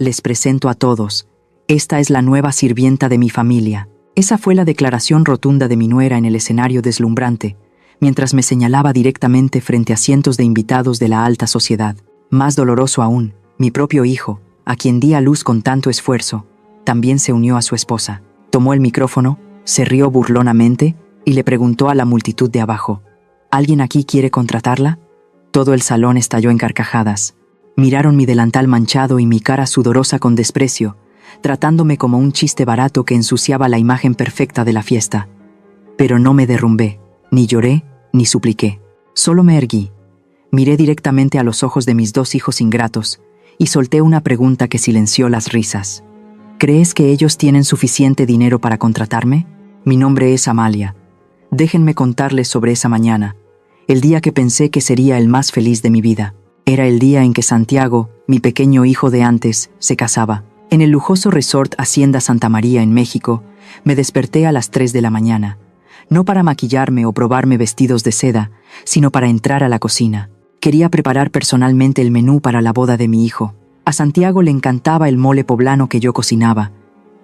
Les presento a todos. Esta es la nueva sirvienta de mi familia. Esa fue la declaración rotunda de mi nuera en el escenario deslumbrante, mientras me señalaba directamente frente a cientos de invitados de la alta sociedad. Más doloroso aún, mi propio hijo, a quien di a luz con tanto esfuerzo, también se unió a su esposa. Tomó el micrófono, se rió burlonamente y le preguntó a la multitud de abajo: ¿Alguien aquí quiere contratarla? Todo el salón estalló en carcajadas. Miraron mi delantal manchado y mi cara sudorosa con desprecio, tratándome como un chiste barato que ensuciaba la imagen perfecta de la fiesta. Pero no me derrumbé, ni lloré, ni supliqué. Solo me erguí. Miré directamente a los ojos de mis dos hijos ingratos y solté una pregunta que silenció las risas. ¿Crees que ellos tienen suficiente dinero para contratarme? Mi nombre es Amalia. Déjenme contarles sobre esa mañana, el día que pensé que sería el más feliz de mi vida. Era el día en que Santiago, mi pequeño hijo de antes, se casaba. En el lujoso resort Hacienda Santa María en México, me desperté a las 3 de la mañana, no para maquillarme o probarme vestidos de seda, sino para entrar a la cocina. Quería preparar personalmente el menú para la boda de mi hijo. A Santiago le encantaba el mole poblano que yo cocinaba,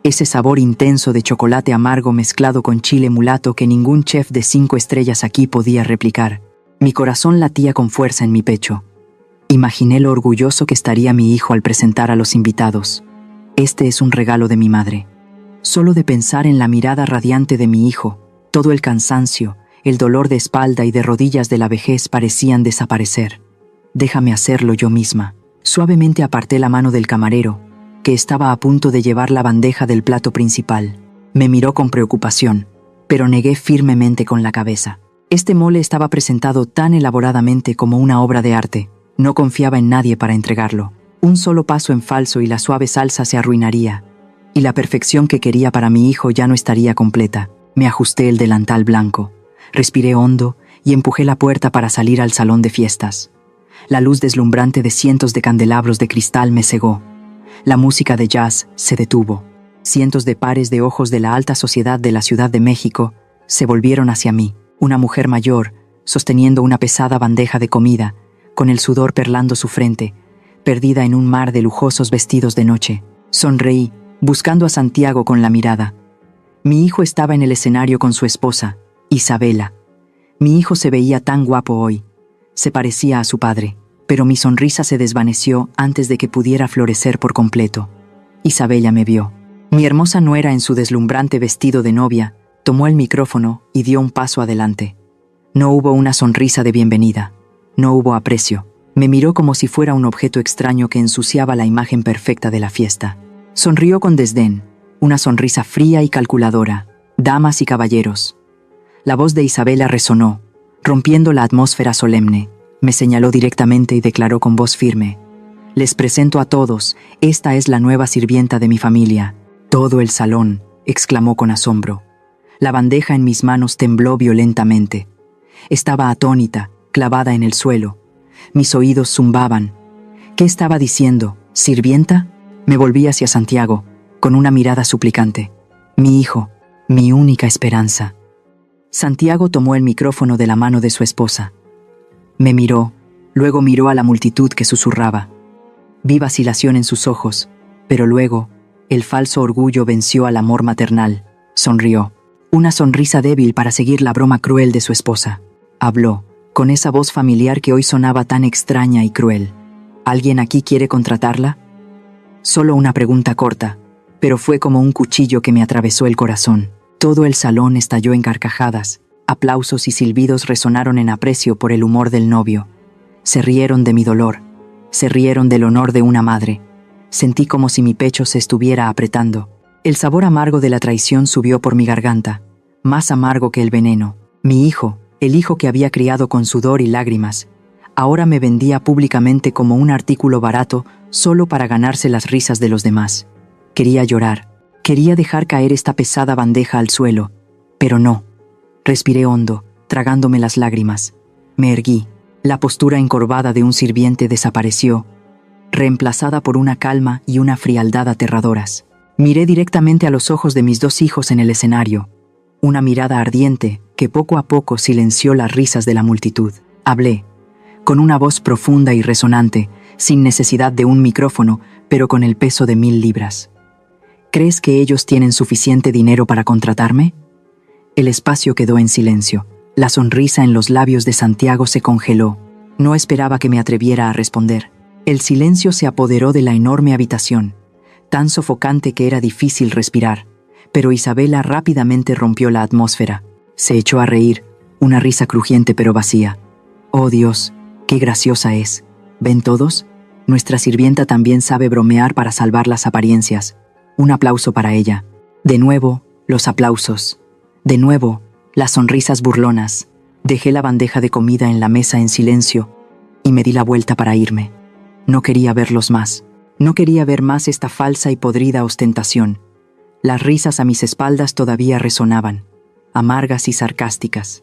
ese sabor intenso de chocolate amargo mezclado con chile mulato que ningún chef de 5 estrellas aquí podía replicar. Mi corazón latía con fuerza en mi pecho. Imaginé lo orgulloso que estaría mi hijo al presentar a los invitados. Este es un regalo de mi madre. Solo de pensar en la mirada radiante de mi hijo, todo el cansancio, el dolor de espalda y de rodillas de la vejez parecían desaparecer. Déjame hacerlo yo misma. Suavemente aparté la mano del camarero, que estaba a punto de llevar la bandeja del plato principal. Me miró con preocupación, pero negué firmemente con la cabeza. Este mole estaba presentado tan elaboradamente como una obra de arte. No confiaba en nadie para entregarlo. Un solo paso en falso y la suave salsa se arruinaría, y la perfección que quería para mi hijo ya no estaría completa. Me ajusté el delantal blanco, respiré hondo y empujé la puerta para salir al salón de fiestas. La luz deslumbrante de cientos de candelabros de cristal me cegó. La música de jazz se detuvo. Cientos de pares de ojos de la alta sociedad de la Ciudad de México se volvieron hacia mí. Una mujer mayor, sosteniendo una pesada bandeja de comida, con el sudor perlando su frente, perdida en un mar de lujosos vestidos de noche. Sonreí, buscando a Santiago con la mirada. Mi hijo estaba en el escenario con su esposa, Isabela. Mi hijo se veía tan guapo hoy. Se parecía a su padre, pero mi sonrisa se desvaneció antes de que pudiera florecer por completo. Isabela me vio. Mi hermosa nuera en su deslumbrante vestido de novia, tomó el micrófono y dio un paso adelante. No hubo una sonrisa de bienvenida. No hubo aprecio. Me miró como si fuera un objeto extraño que ensuciaba la imagen perfecta de la fiesta. Sonrió con desdén, una sonrisa fría y calculadora. Damas y caballeros. La voz de Isabela resonó, rompiendo la atmósfera solemne. Me señaló directamente y declaró con voz firme: Les presento a todos, esta es la nueva sirvienta de mi familia. Todo el salón exclamó con asombro. La bandeja en mis manos tembló violentamente. Estaba atónita, clavada en el suelo. Mis oídos zumbaban. ¿Qué estaba diciendo? ¿Sirvienta? Me volví hacia Santiago, con una mirada suplicante. Mi hijo, mi única esperanza. Santiago tomó el micrófono de la mano de su esposa. Me miró, luego miró a la multitud que susurraba. Vi vacilación en sus ojos, pero luego, el falso orgullo venció al amor maternal. Sonrió. Una sonrisa débil para seguir la broma cruel de su esposa. Habló, con esa voz familiar que hoy sonaba tan extraña y cruel. ¿Alguien aquí quiere contratarla? Solo una pregunta corta, pero fue como un cuchillo que me atravesó el corazón. Todo el salón estalló en carcajadas. Aplausos y silbidos resonaron en aprecio por el humor del novio. Se rieron de mi dolor. Se rieron del honor de una madre. Sentí como si mi pecho se estuviera apretando. El sabor amargo de la traición subió por mi garganta, más amargo que el veneno. Mi hijo, el hijo que había criado con sudor y lágrimas, ahora me vendía públicamente como un artículo barato solo para ganarse las risas de los demás. Quería llorar, quería dejar caer esta pesada bandeja al suelo, pero no. Respiré hondo, tragándome las lágrimas. Me erguí. La postura encorvada de un sirviente desapareció, reemplazada por una calma y una frialdad aterradoras. Miré directamente a los ojos de mis dos hijos en el escenario, una mirada ardiente que poco a poco silenció las risas de la multitud. Hablé, con una voz profunda y resonante, sin necesidad de un micrófono, pero con el peso de 1000 libras. ¿Crees que ellos tienen suficiente dinero para contratarme? El espacio quedó en silencio. La sonrisa en los labios de Santiago se congeló. No esperaba que me atreviera a responder. El silencio se apoderó de la enorme habitación, tan sofocante que era difícil respirar. Pero Isabela rápidamente rompió la atmósfera. Se echó a reír, una risa crujiente pero vacía. «Oh Dios, qué graciosa es. ¿Ven todos? Nuestra sirvienta también sabe bromear para salvar las apariencias. Un aplauso para ella». De nuevo, los aplausos. De nuevo, las sonrisas burlonas. Dejé la bandeja de comida en la mesa en silencio y me di la vuelta para irme. No quería verlos más. No quería ver más esta falsa y podrida ostentación. Las risas a mis espaldas todavía resonaban, amargas y sarcásticas.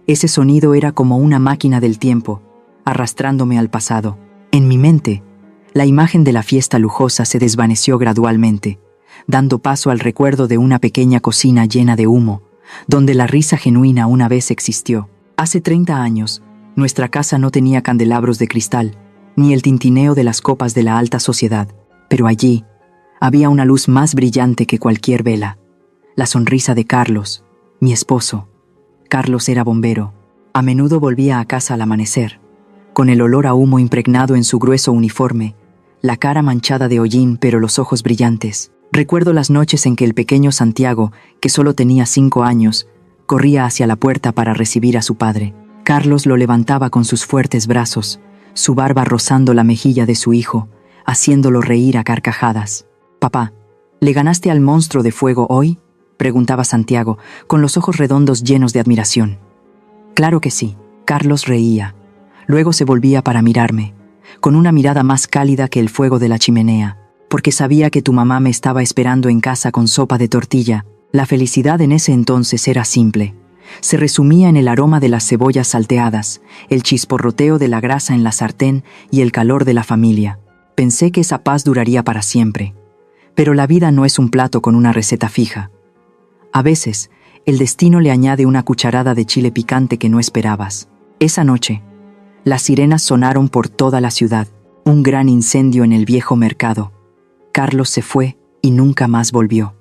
Ese sonido era como una máquina del tiempo, arrastrándome al pasado. En mi mente, la imagen de la fiesta lujosa se desvaneció gradualmente, dando paso al recuerdo de una pequeña cocina llena de humo, donde la risa genuina una vez existió. Hace 30 años, nuestra casa no tenía candelabros de cristal, ni el tintineo de las copas de la alta sociedad, pero allí había una luz más brillante que cualquier vela. La sonrisa de Carlos, mi esposo. Carlos era bombero. A menudo volvía a casa al amanecer, con el olor a humo impregnado en su grueso uniforme, la cara manchada de hollín pero los ojos brillantes. Recuerdo las noches en que el pequeño Santiago, que solo tenía 5 años, corría hacia la puerta para recibir a su padre. Carlos lo levantaba con sus fuertes brazos, su barba rozando la mejilla de su hijo, haciéndolo reír a carcajadas. «Papá, ¿le ganaste al monstruo de fuego hoy?», preguntaba Santiago, con los ojos redondos llenos de admiración. «Claro que sí». Carlos reía. Luego se volvía para mirarme, con una mirada más cálida que el fuego de la chimenea. «Porque sabía que tu mamá me estaba esperando en casa con sopa de tortilla». La felicidad en ese entonces era simple. Se resumía en el aroma de las cebollas salteadas, el chisporroteo de la grasa en la sartén y el calor de la familia. Pensé que esa paz duraría para siempre. Pero la vida no es un plato con una receta fija. A veces, el destino le añade una cucharada de chile picante que no esperabas. Esa noche, las sirenas sonaron por toda la ciudad. Un gran incendio en el viejo mercado. Carlos se fue y nunca más volvió.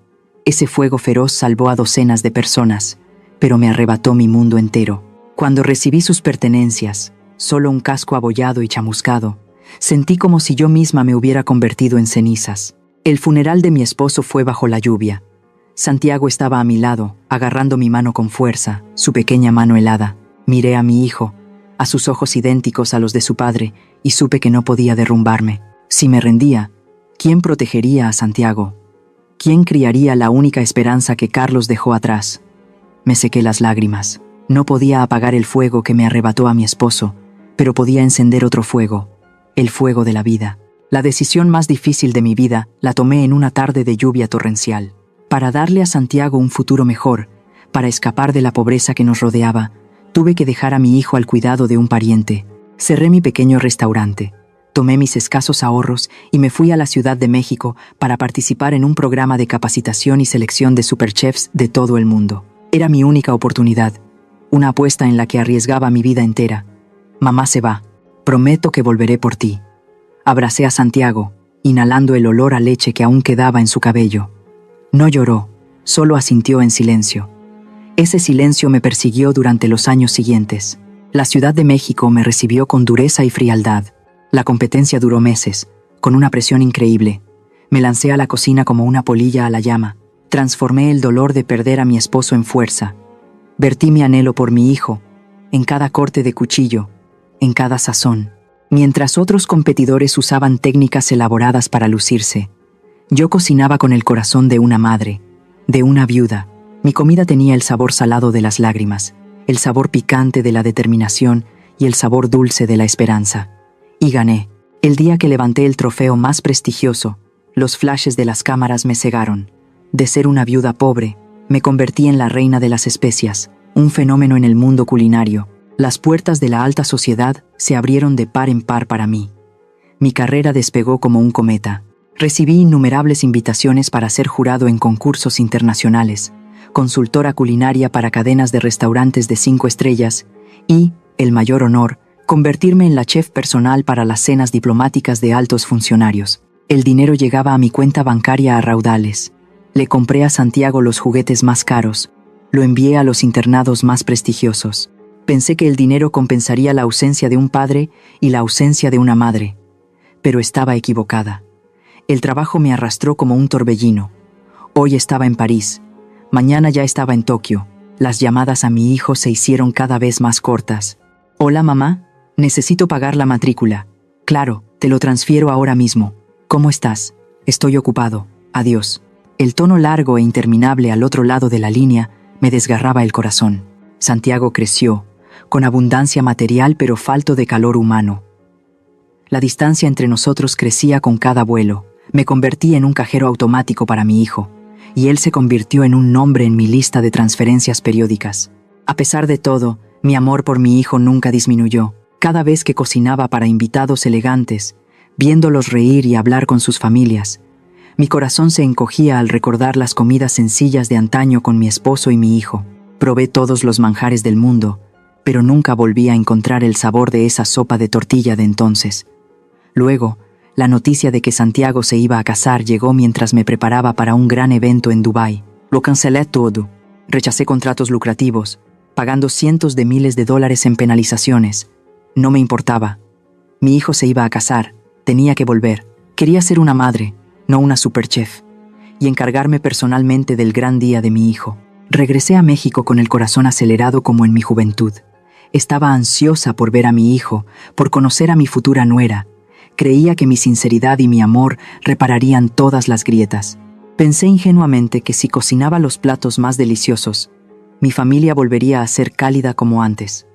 Ese fuego feroz salvó a docenas de personas, pero me arrebató mi mundo entero. Cuando recibí sus pertenencias, solo un casco abollado y chamuscado, sentí como si yo misma me hubiera convertido en cenizas. El funeral de mi esposo fue bajo la lluvia. Santiago estaba a mi lado, agarrando mi mano con fuerza, su pequeña mano helada. Miré a mi hijo, a sus ojos idénticos a los de su padre, y supe que no podía derrumbarme. Si me rendía, ¿quién protegería a Santiago? ¿Quién criaría la única esperanza que Carlos dejó atrás? Me sequé las lágrimas. No podía apagar el fuego que me arrebató a mi esposo, pero podía encender otro fuego, el fuego de la vida. La decisión más difícil de mi vida la tomé en una tarde de lluvia torrencial. Para darle a Santiago un futuro mejor, para escapar de la pobreza que nos rodeaba, tuve que dejar a mi hijo al cuidado de un pariente. Cerré mi pequeño restaurante. Tomé mis escasos ahorros y me fui a la Ciudad de México para participar en un programa de capacitación y selección de superchefs de todo el mundo. Era mi única oportunidad, una apuesta en la que arriesgaba mi vida entera. «Mamá se va. Prometo que volveré por ti». Abracé a Santiago, inhalando el olor a leche que aún quedaba en su cabello. No lloró, solo asintió en silencio. Ese silencio me persiguió durante los años siguientes. La Ciudad de México me recibió con dureza y frialdad. La competencia duró meses, con una presión increíble. Me lancé a la cocina como una polilla a la llama. Transformé el dolor de perder a mi esposo en fuerza. Vertí mi anhelo por mi hijo, en cada corte de cuchillo, en cada sazón. Mientras otros competidores usaban técnicas elaboradas para lucirse, yo cocinaba con el corazón de una madre, de una viuda. Mi comida tenía el sabor salado de las lágrimas, el sabor picante de la determinación y el sabor dulce de la esperanza. Y gané. El día que levanté el trofeo más prestigioso, los flashes de las cámaras me cegaron. De ser una viuda pobre, me convertí en la reina de las especias, un fenómeno en el mundo culinario. Las puertas de la alta sociedad se abrieron de par en par para mí. Mi carrera despegó como un cometa. Recibí innumerables invitaciones para ser jurado en concursos internacionales, consultora culinaria para cadenas de restaurantes de 5 estrellas y, el mayor honor, convertirme en la chef personal para las cenas diplomáticas de altos funcionarios. El dinero llegaba a mi cuenta bancaria a raudales. Le compré a Santiago los juguetes más caros. Lo envié a los internados más prestigiosos. Pensé que el dinero compensaría la ausencia de un padre y la ausencia de una madre. Pero estaba equivocada. El trabajo me arrastró como un torbellino. Hoy estaba en París. Mañana ya estaba en Tokio. Las llamadas a mi hijo se hicieron cada vez más cortas. Hola, mamá. Necesito pagar la matrícula. Claro, te lo transfiero ahora mismo. ¿Cómo estás? Estoy ocupado. Adiós. El tono largo e interminable al otro lado de la línea me desgarraba el corazón. Santiago creció, con abundancia material pero falto de calor humano. La distancia entre nosotros crecía con cada vuelo. Me convertí en un cajero automático para mi hijo, y él se convirtió en un nombre en mi lista de transferencias periódicas. A pesar de todo, mi amor por mi hijo nunca disminuyó. Cada vez que cocinaba para invitados elegantes, viéndolos reír y hablar con sus familias, mi corazón se encogía al recordar las comidas sencillas de antaño con mi esposo y mi hijo. Probé todos los manjares del mundo, pero nunca volví a encontrar el sabor de esa sopa de tortilla de entonces. Luego, la noticia de que Santiago se iba a casar llegó mientras me preparaba para un gran evento en Dubái. Lo cancelé todo. Rechacé contratos lucrativos, pagando cientos de miles de dólares en penalizaciones. No me importaba. Mi hijo se iba a casar, tenía que volver. Quería ser una madre, no una superchef, y encargarme personalmente del gran día de mi hijo. Regresé a México con el corazón acelerado como en mi juventud. Estaba ansiosa por ver a mi hijo, por conocer a mi futura nuera. Creía que mi sinceridad y mi amor repararían todas las grietas. Pensé ingenuamente que si cocinaba los platos más deliciosos, mi familia volvería a ser cálida como antes.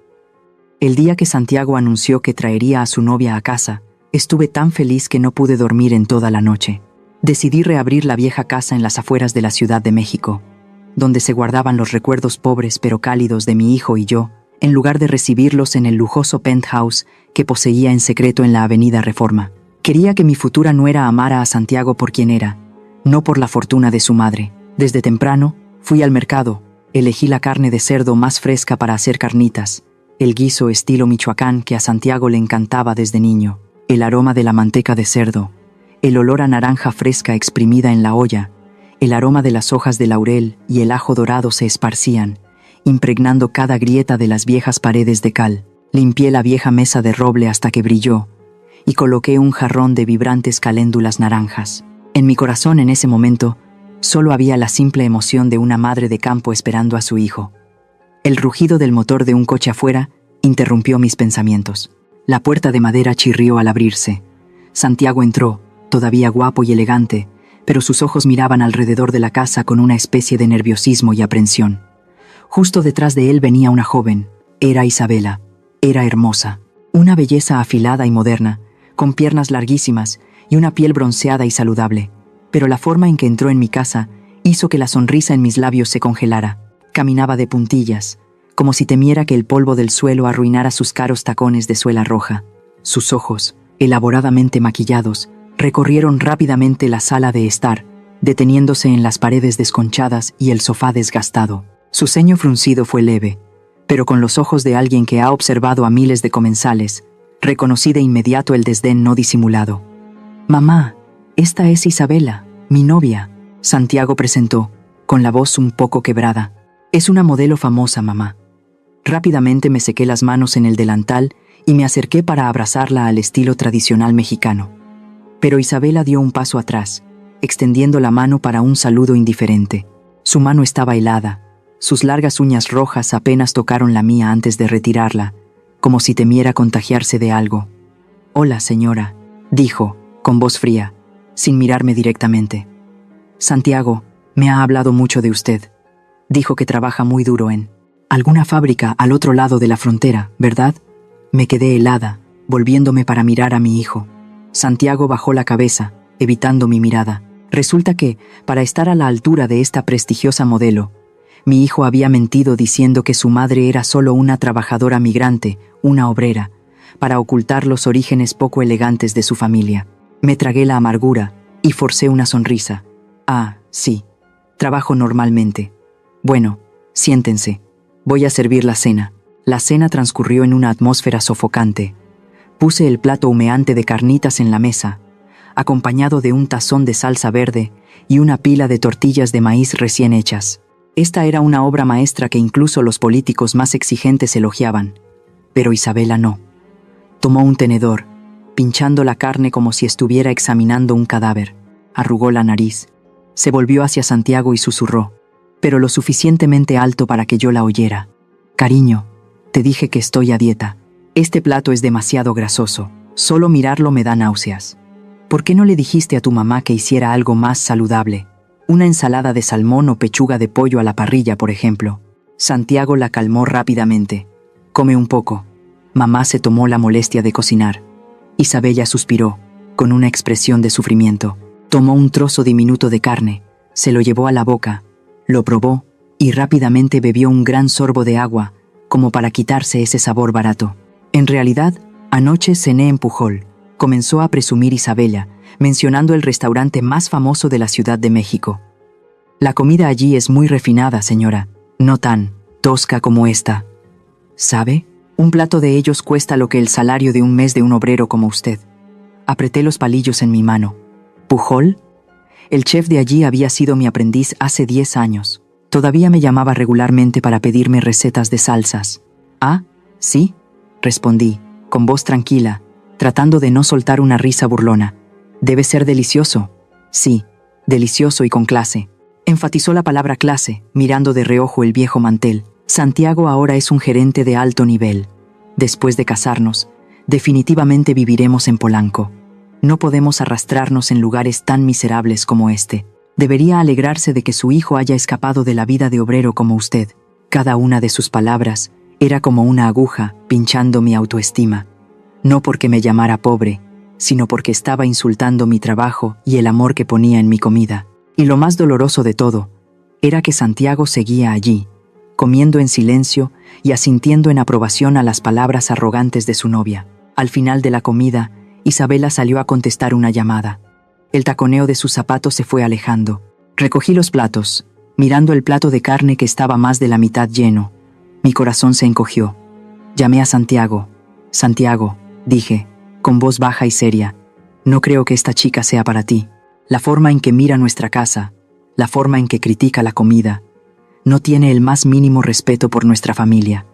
El día que Santiago anunció que traería a su novia a casa, estuve tan feliz que no pude dormir en toda la noche. Decidí reabrir la vieja casa en las afueras de la Ciudad de México, donde se guardaban los recuerdos pobres pero cálidos de mi hijo y yo, en lugar de recibirlos en el lujoso penthouse que poseía en secreto en la Avenida Reforma. Quería que mi futura nuera amara a Santiago por quien era, no por la fortuna de su madre. Desde temprano, fui al mercado, elegí la carne de cerdo más fresca para hacer carnitas, el guiso estilo Michoacán que a Santiago le encantaba desde niño, el aroma de la manteca de cerdo, el olor a naranja fresca exprimida en la olla, el aroma de las hojas de laurel y el ajo dorado se esparcían, impregnando cada grieta de las viejas paredes de cal. Limpié la vieja mesa de roble hasta que brilló y coloqué un jarrón de vibrantes caléndulas naranjas. En mi corazón en ese momento solo había la simple emoción de una madre de campo esperando a su hijo. El rugido del motor de un coche afuera interrumpió mis pensamientos. La puerta de madera chirrió al abrirse. Santiago entró, todavía guapo y elegante, pero sus ojos miraban alrededor de la casa con una especie de nerviosismo y aprensión. Justo detrás de él venía una joven. Era Isabela. Era hermosa. Una belleza afilada y moderna, con piernas larguísimas y una piel bronceada y saludable. Pero la forma en que entró en mi casa hizo que la sonrisa en mis labios se congelara. Caminaba de puntillas, como si temiera que el polvo del suelo arruinara sus caros tacones de suela roja. Sus ojos, elaboradamente maquillados, recorrieron rápidamente la sala de estar, deteniéndose en las paredes desconchadas y el sofá desgastado. Su ceño fruncido fue leve, pero con los ojos de alguien que ha observado a miles de comensales, reconocí de inmediato el desdén no disimulado. «Mamá, esta es Isabela, mi novia», Santiago presentó, con la voz un poco quebrada. «Es una modelo famosa, mamá». Rápidamente me sequé las manos en el delantal y me acerqué para abrazarla al estilo tradicional mexicano. Pero Isabela dio un paso atrás, extendiendo la mano para un saludo indiferente. Su mano estaba helada. Sus largas uñas rojas apenas tocaron la mía antes de retirarla, como si temiera contagiarse de algo. «Hola, señora», dijo, con voz fría, sin mirarme directamente. «Santiago me ha hablado mucho de usted. Dijo que trabaja muy duro en alguna fábrica al otro lado de la frontera, ¿verdad?». Me quedé helada, volviéndome para mirar a mi hijo. Santiago bajó la cabeza, evitando mi mirada. Resulta que, para estar a la altura de esta prestigiosa modelo, mi hijo había mentido diciendo que su madre era solo una trabajadora migrante, una obrera, para ocultar los orígenes poco elegantes de su familia. Me tragué la amargura y forcé una sonrisa. «Ah, sí. Trabajo normalmente. Bueno, siéntense. Voy a servir la cena». La cena transcurrió en una atmósfera sofocante. Puse el plato humeante de carnitas en la mesa, acompañado de un tazón de salsa verde y una pila de tortillas de maíz recién hechas. Esta era una obra maestra que incluso los políticos más exigentes elogiaban. Pero Isabela no. Tomó un tenedor, pinchando la carne como si estuviera examinando un cadáver. Arrugó la nariz. Se volvió hacia Santiago y susurró, pero lo suficientemente alto para que yo la oyera. Cariño, te dije que estoy a dieta. Este plato es demasiado grasoso. Solo mirarlo me da náuseas. ¿Por qué no le dijiste a tu mamá que hiciera algo más saludable? Una ensalada de salmón o pechuga de pollo a la parrilla, por ejemplo. Santiago la calmó rápidamente. Come un poco. Mamá se tomó la molestia de cocinar. Isabella suspiró, con una expresión de sufrimiento. Tomó un trozo diminuto de carne, se lo llevó a la boca, lo probó y rápidamente bebió un gran sorbo de agua, como para quitarse ese sabor barato. En realidad, anoche cené en Pujol, comenzó a presumir Isabella, mencionando el restaurante más famoso de la Ciudad de México. La comida allí es muy refinada, señora, no tan tosca como esta. ¿Sabe? Un plato de ellos cuesta lo que el salario de un mes de un obrero como usted. Apreté los palillos en mi mano. ¿Pujol? El chef de allí había sido mi aprendiz hace 10 años. Todavía me llamaba regularmente para pedirme recetas de salsas. «Ah, sí», respondí, con voz tranquila, tratando de no soltar una risa burlona. «Debe ser delicioso». «Sí, delicioso y con clase». Enfatizó la palabra clase, mirando de reojo el viejo mantel. Santiago ahora es un gerente de alto nivel. Después de casarnos, definitivamente viviremos en Polanco. No podemos arrastrarnos en lugares tan miserables como este. Debería alegrarse de que su hijo haya escapado de la vida de obrero como usted. Cada una de sus palabras era como una aguja pinchando mi autoestima. No porque me llamara pobre, sino porque estaba insultando mi trabajo y el amor que ponía en mi comida. Y lo más doloroso de todo era que Santiago seguía allí, comiendo en silencio y asintiendo en aprobación a las palabras arrogantes de su novia. Al final de la comida, Isabela salió a contestar una llamada. El taconeo de sus zapatos se fue alejando. Recogí los platos, mirando el plato de carne que estaba más de la mitad lleno. Mi corazón se encogió. Llamé a Santiago. «Santiago», dije, con voz baja y seria, «no creo que esta chica sea para ti. La forma en que mira nuestra casa, la forma en que critica la comida, no tiene el más mínimo respeto por nuestra familia.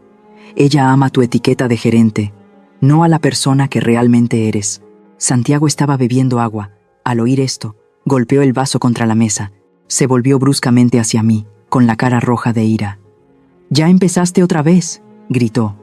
Ella ama tu etiqueta de gerente, no a la persona que realmente eres». Santiago estaba bebiendo agua. Al oír esto, golpeó el vaso contra la mesa. Se volvió bruscamente hacia mí, con la cara roja de ira. «¿Ya empezaste otra vez?», gritó.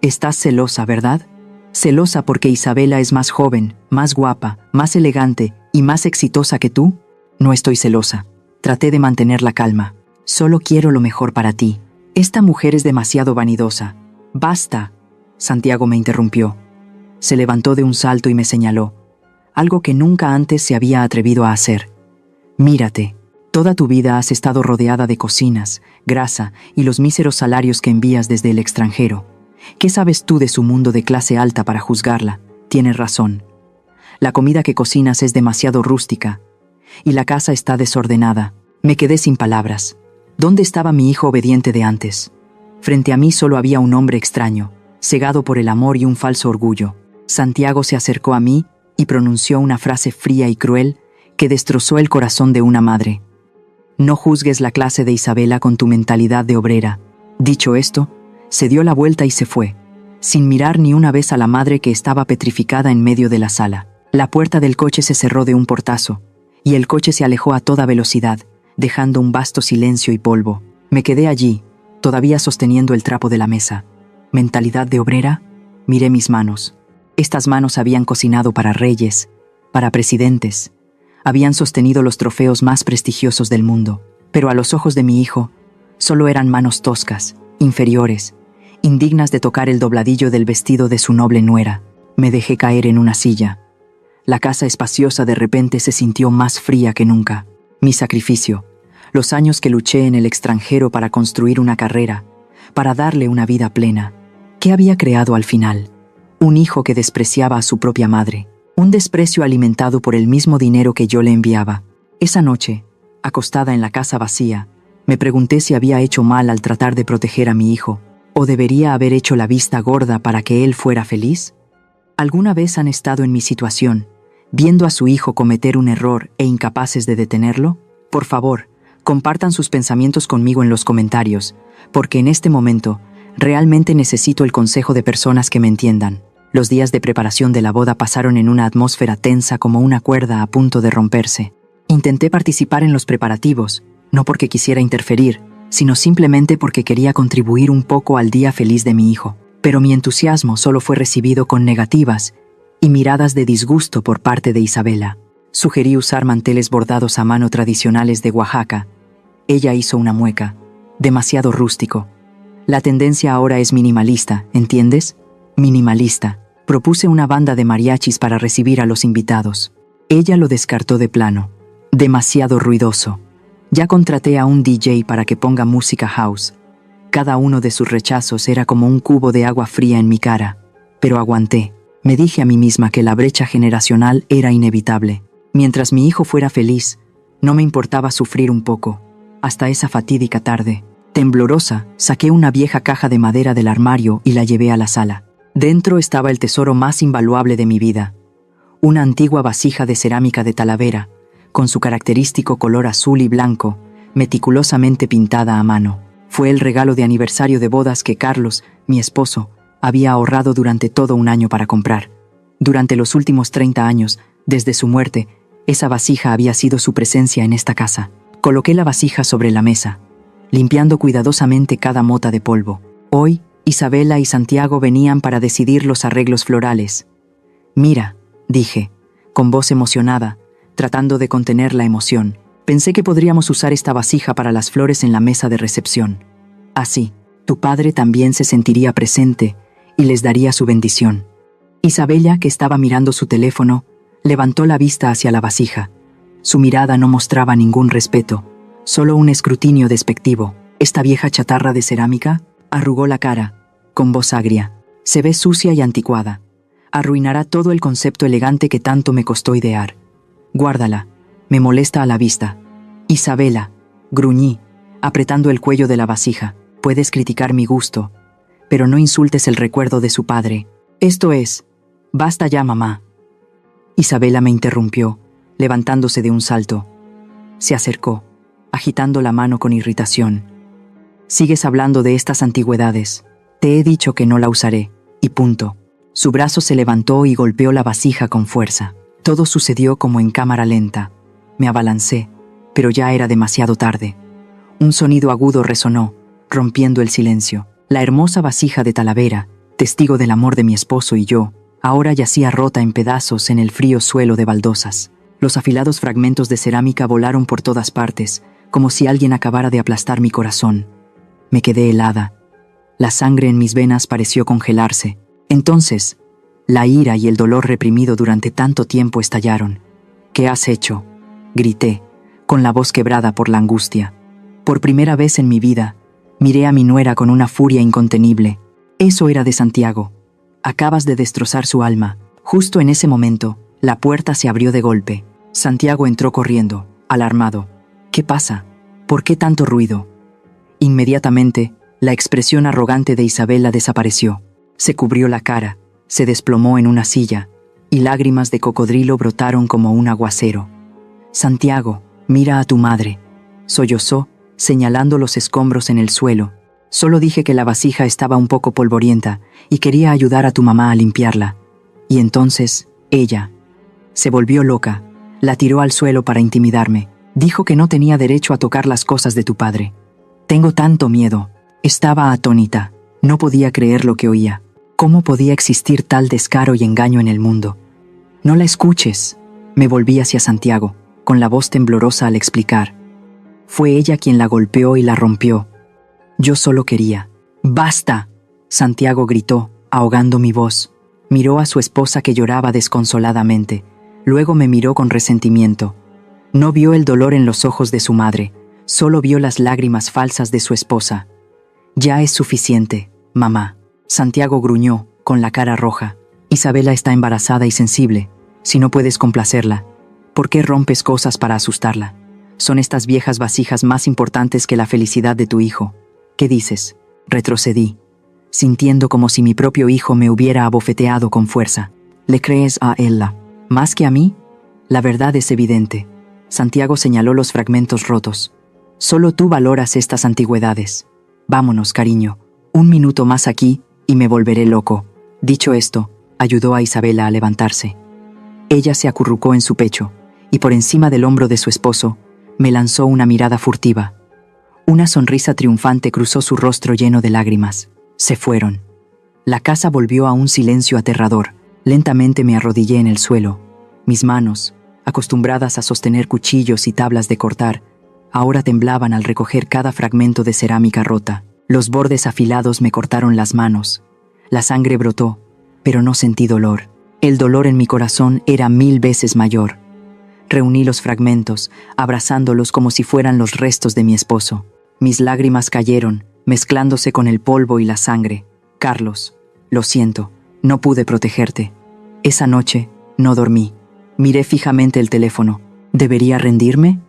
«Estás celosa, ¿verdad? ¿Celosa porque Isabela es más joven, más guapa, más elegante y más exitosa que tú?» «No estoy celosa. Traté de mantener la calma. Solo quiero lo mejor para ti. Esta mujer es demasiado vanidosa». «Basta», Santiago me interrumpió. Se levantó de un salto y me señaló, algo que nunca antes se había atrevido a hacer. «Mírate, toda tu vida has estado rodeada de cocinas, grasa y los míseros salarios que envías desde el extranjero. ¿Qué sabes tú de su mundo de clase alta para juzgarla? Tienes razón. La comida que cocinas es demasiado rústica, y la casa está desordenada». Me quedé sin palabras. ¿Dónde estaba mi hijo obediente de antes? Frente a mí solo había un hombre extraño, cegado por el amor y un falso orgullo. Santiago se acercó a mí y pronunció una frase fría y cruel que destrozó el corazón de una madre. «No juzgues la clase de Isabela con tu mentalidad de obrera». Dicho esto, se dio la vuelta y se fue, sin mirar ni una vez a la madre que estaba petrificada en medio de la sala. La puerta del coche se cerró de un portazo, y el coche se alejó a toda velocidad, dejando un vasto silencio y polvo. Me quedé allí, todavía sosteniendo el trapo de la mesa. ¿Mentalidad de obrera? Miré mis manos. Estas manos habían cocinado para reyes, para presidentes. Habían sostenido los trofeos más prestigiosos del mundo. Pero a los ojos de mi hijo, solo eran manos toscas, inferiores, indignas de tocar el dobladillo del vestido de su noble nuera. Me dejé caer en una silla. La casa espaciosa de repente se sintió más fría que nunca. Mi sacrificio, los años que luché en el extranjero para construir una carrera, para darle una vida plena. ¿Qué había creado al final? Un hijo que despreciaba a su propia madre. Un desprecio alimentado por el mismo dinero que yo le enviaba. Esa noche, acostada en la casa vacía, me pregunté si había hecho mal al tratar de proteger a mi hijo, o debería haber hecho la vista gorda para que él fuera feliz. ¿Alguna vez han estado en mi situación viendo a su hijo cometer un error e incapaces de detenerlo? Por favor, compartan sus pensamientos conmigo en los comentarios, porque en este momento realmente necesito el consejo de personas que me entiendan. Los días de preparación de la boda pasaron en una atmósfera tensa como una cuerda a punto de romperse. Intenté participar en los preparativos, no porque quisiera interferir, sino simplemente porque quería contribuir un poco al día feliz de mi hijo. Pero mi entusiasmo solo fue recibido con negativas y miradas de disgusto por parte de Isabela. Sugerí usar manteles bordados a mano tradicionales de Oaxaca. Ella hizo una mueca. Demasiado rústico. La tendencia ahora es minimalista, ¿entiendes? Minimalista. Propuse una banda de mariachis para recibir a los invitados. Ella lo descartó de plano. Demasiado ruidoso. Ya contraté a un DJ para que ponga música house. Cada uno de sus rechazos era como un cubo de agua fría en mi cara. Pero aguanté. Me dije a mí misma que la brecha generacional era inevitable. Mientras mi hijo fuera feliz, no me importaba sufrir un poco. Hasta esa fatídica tarde. Temblorosa, saqué una vieja caja de madera del armario y la llevé a la sala. Dentro estaba el tesoro más invaluable de mi vida. Una antigua vasija de cerámica de Talavera, con su característico color azul y blanco, meticulosamente pintada a mano. Fue el regalo de aniversario de bodas que Carlos, mi esposo, había ahorrado durante todo un año para comprar. Durante los últimos 30 años, desde su muerte, esa vasija había sido su presencia en esta casa. Coloqué la vasija sobre la mesa, limpiando cuidadosamente cada mota de polvo. Hoy, Isabela y Santiago venían para decidir los arreglos florales. «Mira», dije, con voz emocionada, tratando de contener la emoción. «Pensé que podríamos usar esta vasija para las flores en la mesa de recepción. Así, tu padre también se sentiría presente y les daría su bendición». Isabela, que estaba mirando su teléfono, levantó la vista hacia la vasija. Su mirada no mostraba ningún respeto, solo un escrutinio despectivo. «¿Esta vieja chatarra de cerámica?», arrugó la cara, con voz agria. «Se ve sucia y anticuada. Arruinará todo el concepto elegante que tanto me costó idear. Guárdala, me molesta a la vista». «Isabela», gruñí, apretando el cuello de la vasija, «puedes criticar mi gusto, pero no insultes el recuerdo de su padre. Esto es, basta ya, mamá». Isabela me interrumpió, levantándose de un salto. Se acercó, agitando la mano con irritación. «Sigues hablando de estas antigüedades. Te he dicho que no la usaré, y punto». Su brazo se levantó y golpeó la vasija con fuerza. Todo sucedió como en cámara lenta. Me abalancé, pero ya era demasiado tarde. Un sonido agudo resonó, rompiendo el silencio. La hermosa vasija de Talavera, testigo del amor de mi esposo y yo, ahora yacía rota en pedazos en el frío suelo de baldosas. Los afilados fragmentos de cerámica volaron por todas partes, como si alguien acabara de aplastar mi corazón. Me quedé helada. La sangre en mis venas pareció congelarse. Entonces, la ira y el dolor reprimido durante tanto tiempo estallaron. «¿Qué has hecho?», grité, con la voz quebrada por la angustia. Por primera vez en mi vida, miré a mi nuera con una furia incontenible. Eso era de Santiago. Acabas de destrozar su alma. Justo en ese momento, la puerta se abrió de golpe. Santiago entró corriendo, alarmado. «¿Qué pasa? ¿Por qué tanto ruido?». Inmediatamente, la expresión arrogante de Isabela desapareció. Se cubrió la cara, se desplomó en una silla, y lágrimas de cocodrilo brotaron como un aguacero. «Santiago, mira a tu madre», sollozó, señalando los escombros en el suelo. «Solo dije que la vasija estaba un poco polvorienta y quería ayudar a tu mamá a limpiarla». Y entonces, ella se volvió loca, la tiró al suelo para intimidarme. Dijo que no tenía derecho a tocar las cosas de tu padre. «Tengo tanto miedo». Estaba atónita, no podía creer lo que oía. ¿Cómo podía existir tal descaro y engaño en el mundo? «No la escuches». Me volví hacia Santiago, con la voz temblorosa al explicar. Fue ella quien la golpeó y la rompió. Yo solo quería. «¡Basta!», Santiago gritó, ahogando mi voz. Miró a su esposa que lloraba desconsoladamente. Luego me miró con resentimiento. No vio el dolor en los ojos de su madre, solo vio las lágrimas falsas de su esposa. «Ya es suficiente, mamá». Santiago gruñó, con la cara roja. «Isabela está embarazada y sensible. Si no puedes complacerla, ¿por qué rompes cosas para asustarla? Son estas viejas vasijas más importantes que la felicidad de tu hijo». «¿Qué dices?». Retrocedí, sintiendo como si mi propio hijo me hubiera abofeteado con fuerza. «¿Le crees a ella?». ¿Más que a mí? La verdad es evidente. Santiago señaló los fragmentos rotos. Solo tú valoras estas antigüedades. Vámonos, cariño. 1 minuto más aquí y me volveré loco. Dicho esto, ayudó a Isabela a levantarse. Ella se acurrucó en su pecho y por encima del hombro de su esposo me lanzó una mirada furtiva. Una sonrisa triunfante cruzó su rostro lleno de lágrimas. Se fueron. La casa volvió a un silencio aterrador. Lentamente me arrodillé en el suelo. Mis manos, acostumbradas a sostener cuchillos y tablas de cortar, ahora temblaban al recoger cada fragmento de cerámica rota. Los bordes afilados me cortaron las manos. La sangre brotó, pero no sentí dolor. El dolor en mi corazón era 1000 veces mayor. Reuní los fragmentos, abrazándolos como si fueran los restos de mi esposo. Mis lágrimas cayeron, mezclándose con el polvo y la sangre. Carlos, lo siento, no pude protegerte. Esa noche no dormí. Miré fijamente el teléfono. ¿Debería rendirme?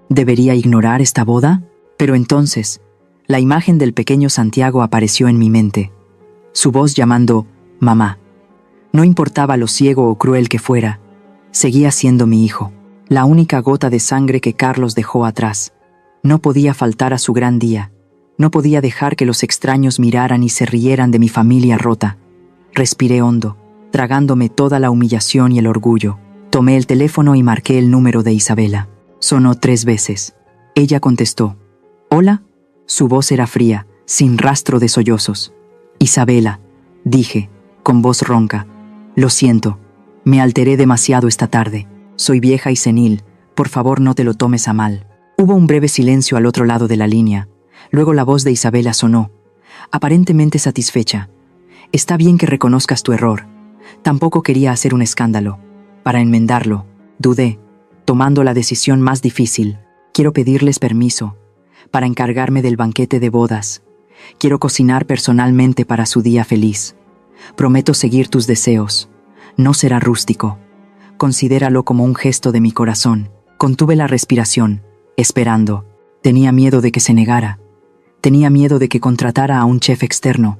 ¿Debería ignorar esta boda? Pero entonces, la imagen del pequeño Santiago apareció en mi mente. Su voz llamando «mamá». No importaba lo ciego o cruel que fuera, seguía siendo mi hijo, la única gota de sangre que Carlos dejó atrás. No podía faltar a su gran día. No podía dejar que los extraños miraran y se rieran de mi familia rota. Respiré hondo, tragándome toda la humillación y el orgullo. Tomé el teléfono y marqué el número de Isabela. Sonó 3 veces. Ella contestó. «¿Hola?» Su voz era fría, sin rastro de sollozos. «Isabela», dije, con voz ronca. «Lo siento, me alteré demasiado esta tarde. Soy vieja y senil, por favor no te lo tomes a mal». Hubo un breve silencio al otro lado de la línea. Luego la voz de Isabela sonó, aparentemente satisfecha. «Está bien que reconozcas tu error. Tampoco quería hacer un escándalo. Para enmendarlo, dudé, tomando la decisión más difícil. Quiero pedirles permiso para encargarme del banquete de bodas. Quiero cocinar personalmente para su día feliz. Prometo seguir tus deseos. No será rústico. Considéralo como un gesto de mi corazón». Contuve la respiración, esperando. Tenía miedo de que se negara. Tenía miedo de que contratara a un chef externo.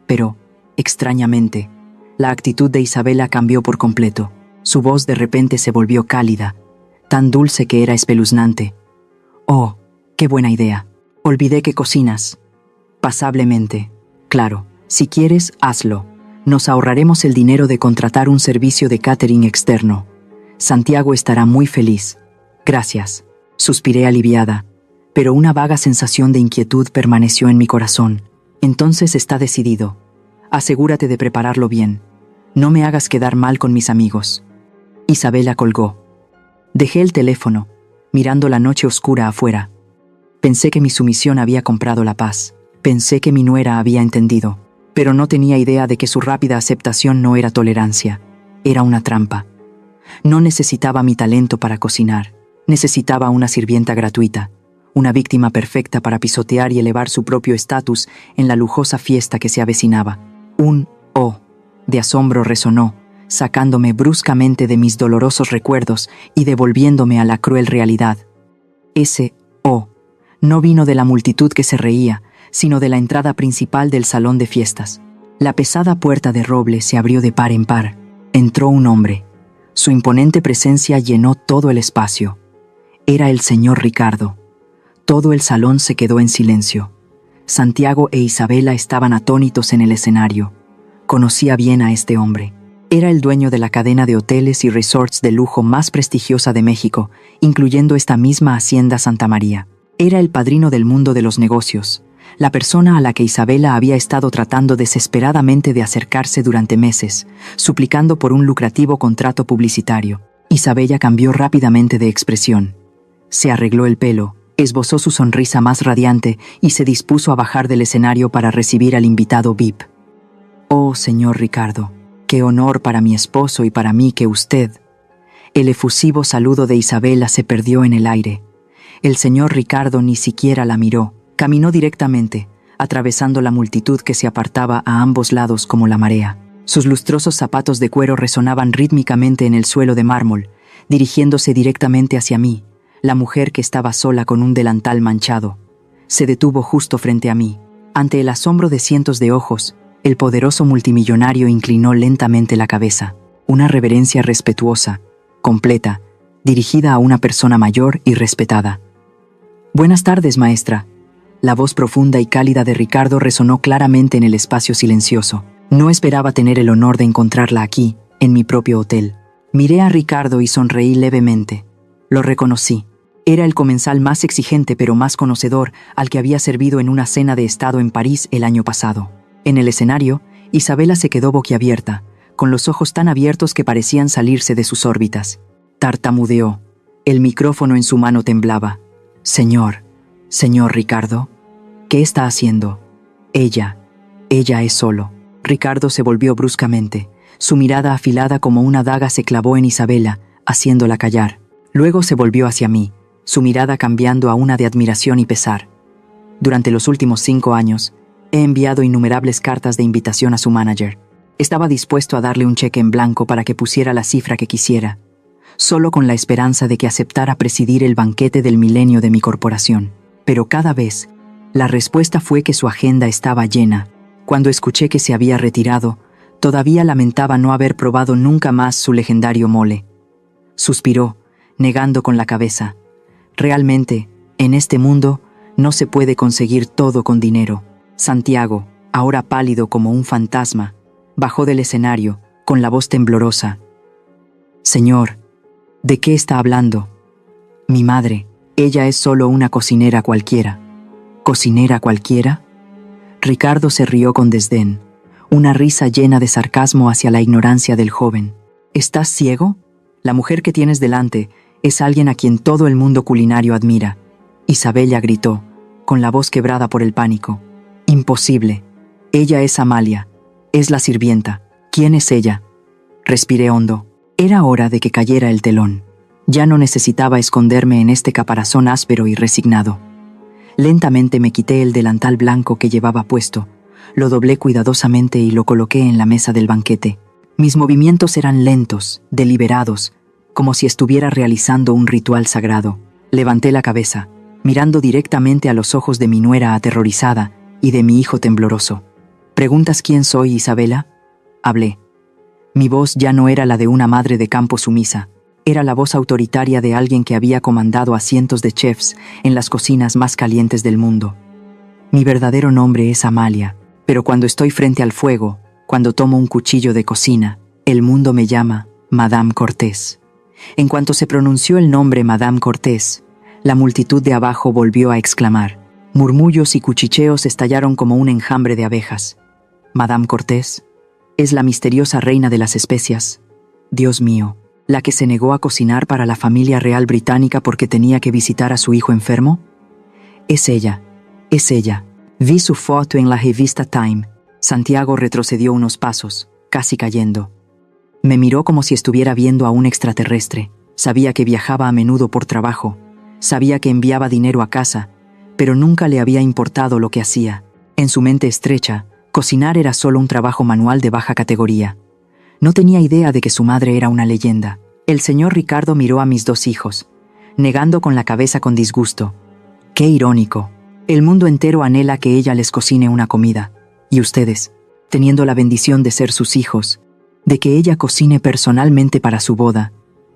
Pero, extrañamente, la actitud de Isabela cambió por completo. Su voz de repente se volvió cálida, tan dulce que era espeluznante. «Oh, qué buena idea. Olvidé que cocinas». «Pasablemente. Claro, si quieres, hazlo. Nos ahorraremos el dinero de contratar un servicio de catering externo. Santiago estará muy feliz». «Gracias», suspiré aliviada, pero una vaga sensación de inquietud permaneció en mi corazón. «Entonces está decidido. Asegúrate de prepararlo bien. No me hagas quedar mal con mis amigos». Isabela colgó. Dejé el teléfono, mirando la noche oscura afuera. Pensé que mi sumisión había comprado la paz. Pensé que mi nuera había entendido, pero no tenía idea de que su rápida aceptación no era tolerancia. Era una trampa. No necesitaba mi talento para cocinar. Necesitaba una sirvienta gratuita, una víctima perfecta para pisotear y elevar su propio estatus en la lujosa fiesta que se avecinaba. Un «oh» de asombro resonó, sacándome bruscamente de mis dolorosos recuerdos y devolviéndome a la cruel realidad. Ese «oh» no vino de la multitud que se reía, sino de la entrada principal del salón de fiestas. La pesada puerta de roble se abrió de par en par. Entró un hombre. Su imponente presencia llenó todo el espacio. Era el señor Ricardo. Todo el salón se quedó en silencio. Santiago e Isabela estaban atónitos en el escenario. Conocía bien a este hombre. Era el dueño de la cadena de hoteles y resorts de lujo más prestigiosa de México, incluyendo esta misma Hacienda Santa María. Era el padrino del mundo de los negocios, la persona a la que Isabela había estado tratando desesperadamente de acercarse durante meses, suplicando por un lucrativo contrato publicitario. Isabela cambió rápidamente de expresión. Se arregló el pelo, esbozó su sonrisa más radiante y se dispuso a bajar del escenario para recibir al invitado VIP. «Oh, señor Ricardo, qué honor para mi esposo y para mí que usted». El efusivo saludo de Isabela se perdió en el aire. El señor Ricardo ni siquiera la miró. Caminó directamente, atravesando la multitud que se apartaba a ambos lados como la marea. Sus lustrosos zapatos de cuero resonaban rítmicamente en el suelo de mármol, dirigiéndose directamente hacia mí, la mujer que estaba sola con un delantal manchado. Se detuvo justo frente a mí. Ante el asombro de cientos de ojos, el poderoso multimillonario inclinó lentamente la cabeza. una reverencia respetuosa, completa, dirigida a una persona mayor y respetada. «Buenas tardes, maestra». La voz profunda y cálida de Ricardo resonó claramente en el espacio silencioso. No esperaba tener el honor de encontrarla aquí, en mi propio hotel. Miré a Ricardo y sonreí levemente. Lo reconocí. Era el comensal más exigente pero más conocedor al que había servido en una cena de estado en París el año pasado. En el escenario, Isabela se quedó boquiabierta, con los ojos tan abiertos que parecían salirse de sus órbitas. Tartamudeó. El micrófono en su mano temblaba. «Señor Ricardo, ¿qué está haciendo?» Ella es solo». Ricardo se volvió bruscamente. Su mirada afilada como una daga se clavó en Isabela, haciéndola callar. Luego se volvió hacia mí, su mirada cambiando a una de admiración y pesar. Durante los últimos 5 años, he enviado innumerables cartas de invitación a su manager. Estaba dispuesto a darle un cheque en blanco para que pusiera la cifra que quisiera, solo con la esperanza de que aceptara presidir el banquete del milenio de mi corporación. Pero cada vez, la respuesta fue que su agenda estaba llena. Cuando escuché que se había retirado, todavía lamentaba no haber probado nunca más su legendario mole. Suspiró, negando con la cabeza. Realmente, en este mundo, no se puede conseguir todo con dinero. Santiago, ahora pálido como un fantasma, bajó del escenario, con la voz temblorosa. «Señor, ¿de qué está hablando?» «Mi madre, ella es solo una cocinera cualquiera». «¿Cocinera cualquiera?» Ricardo se rió con desdén, una risa llena de sarcasmo hacia la ignorancia del joven. «¿Estás ciego? La mujer que tienes delante es alguien a quien todo el mundo culinario admira». Isabella gritó, con la voz quebrada por el pánico. «Imposible. Ella es Amalia. Es la sirvienta. ¿Quién es ella?» Respiré hondo. Era hora de que cayera el telón. Ya no necesitaba esconderme en este caparazón áspero y resignado. Lentamente me quité el delantal blanco que llevaba puesto, lo doblé cuidadosamente y lo coloqué en la mesa del banquete. Mis movimientos eran lentos, deliberados, como si estuviera realizando un ritual sagrado. Levanté la cabeza, mirando directamente a los ojos de mi nuera aterrorizada y de mi hijo tembloroso. «¿Preguntas quién soy, Isabela?» Hablé. Mi voz ya no era la de una madre de campo sumisa. Era la voz autoritaria de alguien que había comandado a cientos de chefs en las cocinas más calientes del mundo. Mi verdadero nombre es Amalia, pero cuando estoy frente al fuego, cuando tomo un cuchillo de cocina, el mundo me llama Madame Cortés. En cuanto se pronunció el nombre Madame Cortés, la multitud de abajo volvió a exclamar. Murmullos y cuchicheos estallaron como un enjambre de abejas. Madame Cortés es la misteriosa reina de las especias. Dios mío, ¿la que se negó a cocinar para la familia real británica porque tenía que visitar a su hijo enfermo? Es ella, es ella. Vi su foto en la revista Time. Santiago retrocedió unos pasos, casi cayendo. Me miró como si estuviera viendo a un extraterrestre. Sabía que viajaba a menudo por trabajo. Sabía que enviaba dinero a casa, pero nunca le había importado lo que hacía. En su mente estrecha, cocinar era solo un trabajo manual de baja categoría. No tenía idea de que su madre era una leyenda. El señor Ricardo miró a mis 2 hijos, negando con la cabeza con disgusto. Qué irónico. El mundo entero anhela que ella les cocine una comida. Y ustedes, teniendo la bendición de ser sus hijos, de que ella cocine personalmente para su boda,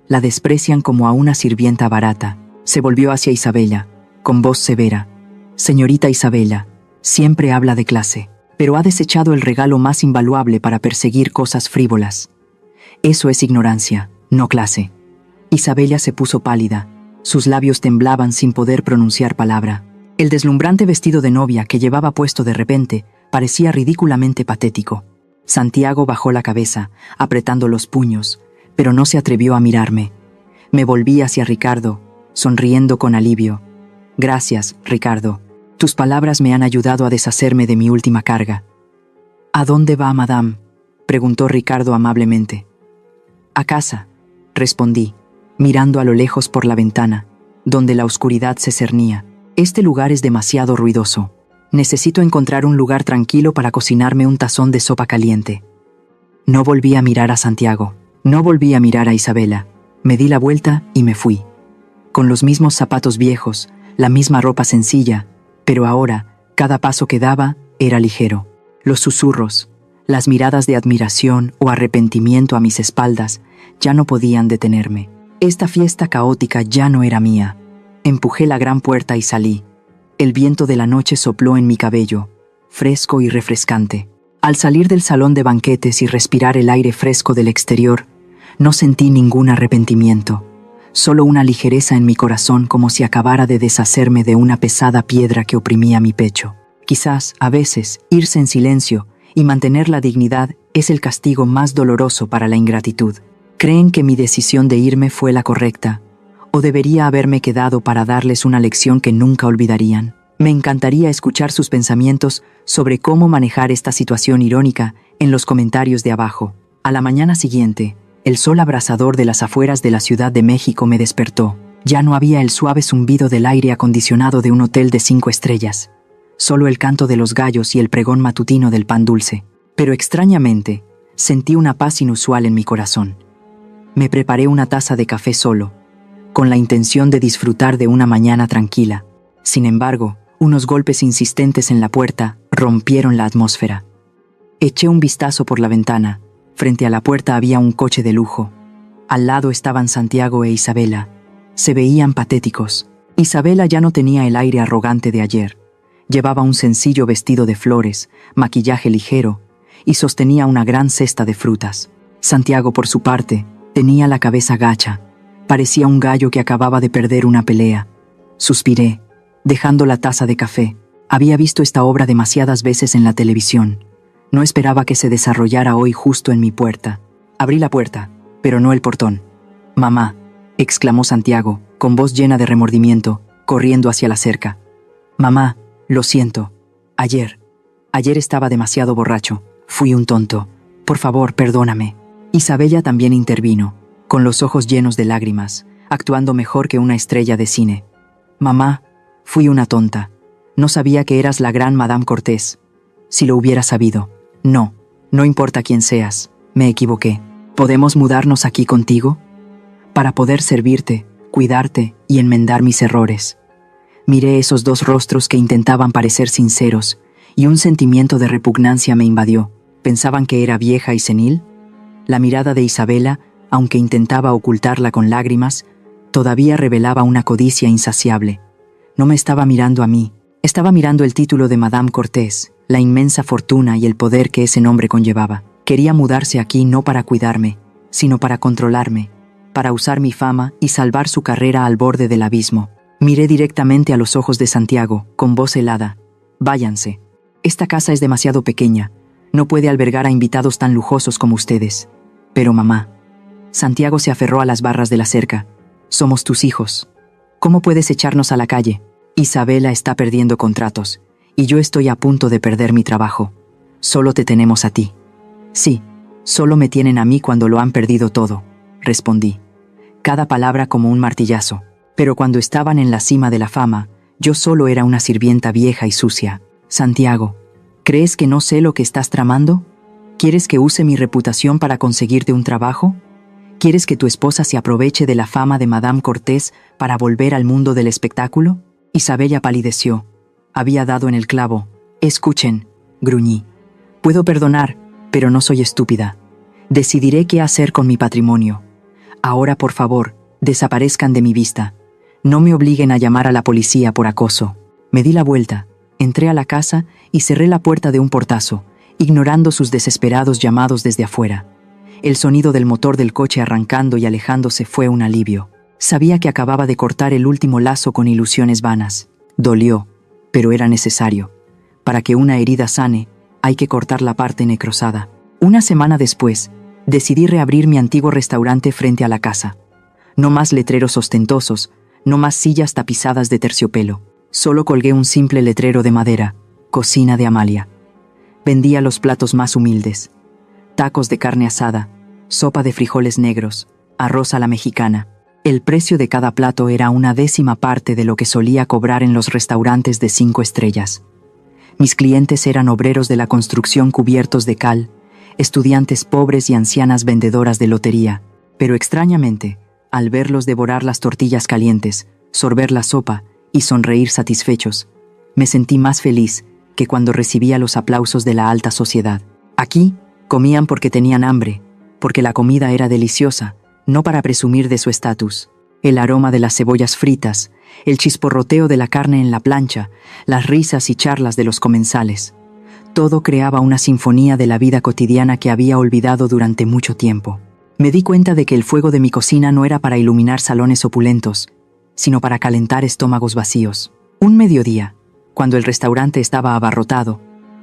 la desprecian como a una sirvienta barata. Se volvió hacia Isabella, con voz severa. Señorita Isabella, siempre habla de clase, pero ha desechado el regalo más invaluable para perseguir cosas frívolas. Eso es ignorancia, no clase. Isabella se puso pálida. Sus labios temblaban sin poder pronunciar palabra. El deslumbrante vestido de novia que llevaba puesto de repente parecía ridículamente patético. Santiago bajó la cabeza, apretando los puños, pero no se atrevió a mirarme. Me volví hacia Ricardo, sonriendo con alivio. Gracias, Ricardo. Tus palabras me han ayudado a deshacerme de mi última carga. ¿A dónde va, madame?, preguntó Ricardo amablemente. A casa, respondí, mirando a lo lejos por la ventana, donde la oscuridad se cernía. Este lugar es demasiado ruidoso. Necesito encontrar un lugar tranquilo para cocinarme un tazón de sopa caliente. No volví a mirar a Santiago. No volví a mirar a Isabela. Me di la vuelta y me fui. Con los mismos zapatos viejos, la misma ropa sencilla, pero ahora, cada paso que daba era ligero. Los susurros, Las miradas de admiración o arrepentimiento a mis espaldas ya no podían detenerme. Esta fiesta caótica ya no era mía. Empujé la gran puerta y salí. El viento de la noche sopló en mi cabello, fresco y refrescante. Al salir del salón de banquetes y respirar el aire fresco del exterior, no sentí ningún arrepentimiento, solo una ligereza en mi corazón como si acabara de deshacerme de una pesada piedra que oprimía mi pecho. Quizás, a veces, irse en silencio y mantener la dignidad es el castigo más doloroso para la ingratitud. ¿Creen que mi decisión de irme fue la correcta? ¿O debería haberme quedado para darles una lección que nunca olvidarían? Me encantaría escuchar sus pensamientos sobre cómo manejar esta situación irónica en los comentarios de abajo. A la mañana siguiente, el sol abrasador de las afueras de la Ciudad de México me despertó. Ya no había el suave zumbido del aire acondicionado de un hotel de 5 estrellas, solo el canto de los gallos y el pregón matutino del pan dulce. Pero extrañamente, sentí una paz inusual en mi corazón. Me preparé una taza de café solo, con la intención de disfrutar de una mañana tranquila. Sin embargo, unos golpes insistentes en la puerta rompieron la atmósfera. Eché un vistazo por la ventana. Frente a la puerta había un coche de lujo. Al lado estaban Santiago e Isabela. Se veían patéticos. Isabela ya no tenía el aire arrogante de ayer. Llevaba un sencillo vestido de flores, maquillaje ligero, y sostenía una gran cesta de frutas. Santiago, por su parte, tenía la cabeza gacha. Parecía un gallo que acababa de perder una pelea. Suspiré, dejando la taza de café. Había visto esta obra demasiadas veces en la televisión. No esperaba que se desarrollara hoy justo en mi puerta. Abrí la puerta, pero no el portón. «Mamá», exclamó Santiago, con voz llena de remordimiento, corriendo hacia la cerca. «Mamá, lo siento. Ayer estaba demasiado borracho. Fui un tonto. Por favor, perdóname». Isabella también intervino, con los ojos llenos de lágrimas, actuando mejor que una estrella de cine. «Mamá, fui una tonta. No sabía que eras la gran Madame Cortés. Si lo hubiera sabido». No importa quién seas, me equivoqué. ¿Podemos mudarnos aquí contigo? Para poder servirte, cuidarte y enmendar mis errores. Miré esos dos rostros que intentaban parecer sinceros, y un sentimiento de repugnancia me invadió. ¿Pensaban que era vieja y senil? La mirada de Isabela, aunque intentaba ocultarla con lágrimas, todavía revelaba una codicia insaciable. No me estaba mirando a mí, estaba mirando el título de Madame Cortés, la inmensa fortuna y el poder que ese nombre conllevaba. Quería mudarse aquí no para cuidarme, sino para controlarme, para usar mi fama y salvar su carrera al borde del abismo. Miré directamente a los ojos de Santiago, con voz helada. «Váyanse. Esta casa es demasiado pequeña. No puede albergar a invitados tan lujosos como ustedes». «Pero mamá». Santiago se aferró a las barras de la cerca. «Somos tus hijos. ¿Cómo puedes echarnos a la calle? Isabela está perdiendo contratos, y yo estoy a punto de perder mi trabajo. Solo te tenemos a ti». «Sí, solo me tienen a mí cuando lo han perdido todo», respondí, cada palabra como un martillazo. Pero cuando estaban en la cima de la fama, yo solo era una sirvienta vieja y sucia. «Santiago, ¿crees que no sé lo que estás tramando? ¿Quieres que use mi reputación para conseguirte un trabajo? ¿Quieres que tu esposa se aproveche de la fama de Madame Cortés para volver al mundo del espectáculo?» Isabella palideció. Había dado en el clavo. «Escuchen», gruñí. «Puedo perdonar, pero no soy estúpida. Decidiré qué hacer con mi patrimonio. Ahora, por favor, desaparezcan de mi vista. No me obliguen a llamar a la policía por acoso». Me di la vuelta, entré a la casa y cerré la puerta de un portazo, ignorando sus desesperados llamados desde afuera. El sonido del motor del coche arrancando y alejándose fue un alivio. Sabía que acababa de cortar el último lazo con ilusiones vanas. Dolió, pero era necesario. Para que una herida sane, hay que cortar la parte necrosada. Una semana después, decidí reabrir mi antiguo restaurante frente a la casa. No más letreros ostentosos, no más sillas tapizadas de terciopelo. Solo colgué un simple letrero de madera: «Cocina de Amalia». Vendía los platos más humildes: tacos de carne asada, sopa de frijoles negros, arroz a la mexicana. El precio de cada plato era una 10ª parte de lo que solía cobrar en los restaurantes de 5 estrellas. Mis clientes eran obreros de la construcción cubiertos de cal, estudiantes pobres y ancianas vendedoras de lotería. Pero extrañamente, al verlos devorar las tortillas calientes, sorber la sopa y sonreír satisfechos, me sentí más feliz que cuando recibía los aplausos de la alta sociedad. Aquí, comían porque tenían hambre, porque la comida era deliciosa, no para presumir de su estatus. El aroma de las cebollas fritas, el chisporroteo de la carne en la plancha, las risas y charlas de los comensales. Todo creaba una sinfonía de la vida cotidiana que había olvidado durante mucho tiempo. Me di cuenta de que el fuego de mi cocina no era para iluminar salones opulentos, sino para calentar estómagos vacíos. Un mediodía, cuando el restaurante estaba abarrotado,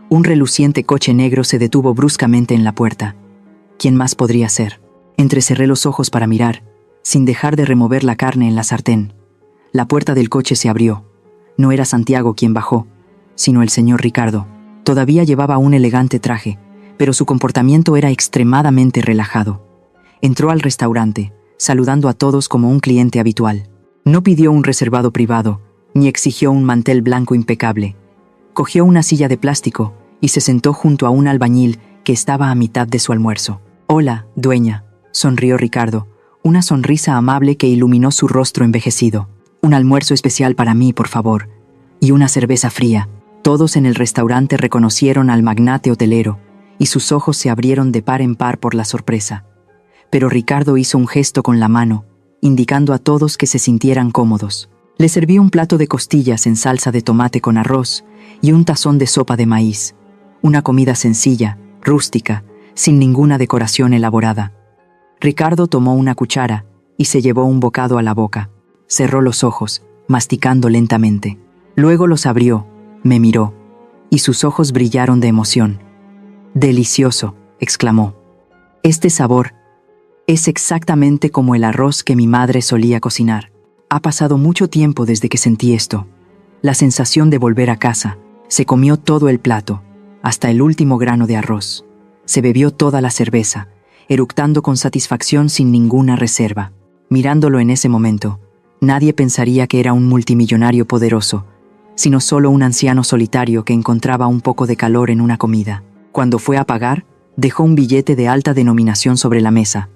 un reluciente coche negro se detuvo bruscamente en la puerta. ¿Quién más podría ser? Entrecerré los ojos para mirar, sin dejar de remover la carne en la sartén. La puerta del coche se abrió. No era Santiago quien bajó, sino el señor Ricardo. Todavía llevaba un elegante traje, pero su comportamiento era extremadamente relajado. Entró al restaurante, saludando a todos como un cliente habitual. No pidió un reservado privado, ni exigió un mantel blanco impecable. Cogió una silla de plástico y se sentó junto a un albañil que estaba a mitad de su almuerzo. «Hola, dueña», sonrió Ricardo, una sonrisa amable que iluminó su rostro envejecido. «Un almuerzo especial para mí, por favor, y una cerveza fría». Todos en el restaurante reconocieron al magnate hotelero, y sus ojos se abrieron de par en par por la sorpresa. Pero Ricardo hizo un gesto con la mano, indicando a todos que se sintieran cómodos. Le serví un plato de costillas en salsa de tomate con arroz y un tazón de sopa de maíz. Una comida sencilla, rústica, sin ninguna decoración elaborada. Ricardo tomó una cuchara y se llevó un bocado a la boca. Cerró los ojos, masticando lentamente. Luego los abrió, me miró, y sus ojos brillaron de emoción. «Delicioso», exclamó. «Este sabor es exactamente como el arroz que mi madre solía cocinar. Ha pasado mucho tiempo desde que sentí esto. La sensación de volver a casa». Se comió todo el plato, hasta el último grano de arroz. Se bebió toda la cerveza, eructando con satisfacción sin ninguna reserva. Mirándolo en ese momento, nadie pensaría que era un multimillonario poderoso, sino solo un anciano solitario que encontraba un poco de calor en una comida. Cuando fue a pagar, dejó un billete de alta denominación sobre la mesa.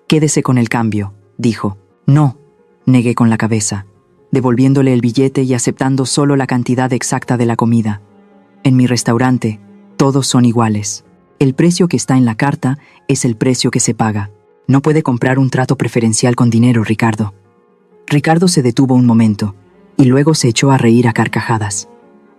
«Quédese con el cambio», dijo. «No», negué con la cabeza, devolviéndole el billete y aceptando solo la cantidad exacta de la comida. «En mi restaurante, todos son iguales. El precio que está en la carta es el precio que se paga. No puede comprar un trato preferencial con dinero, Ricardo». Ricardo se detuvo un momento, y luego se echó a reír a carcajadas.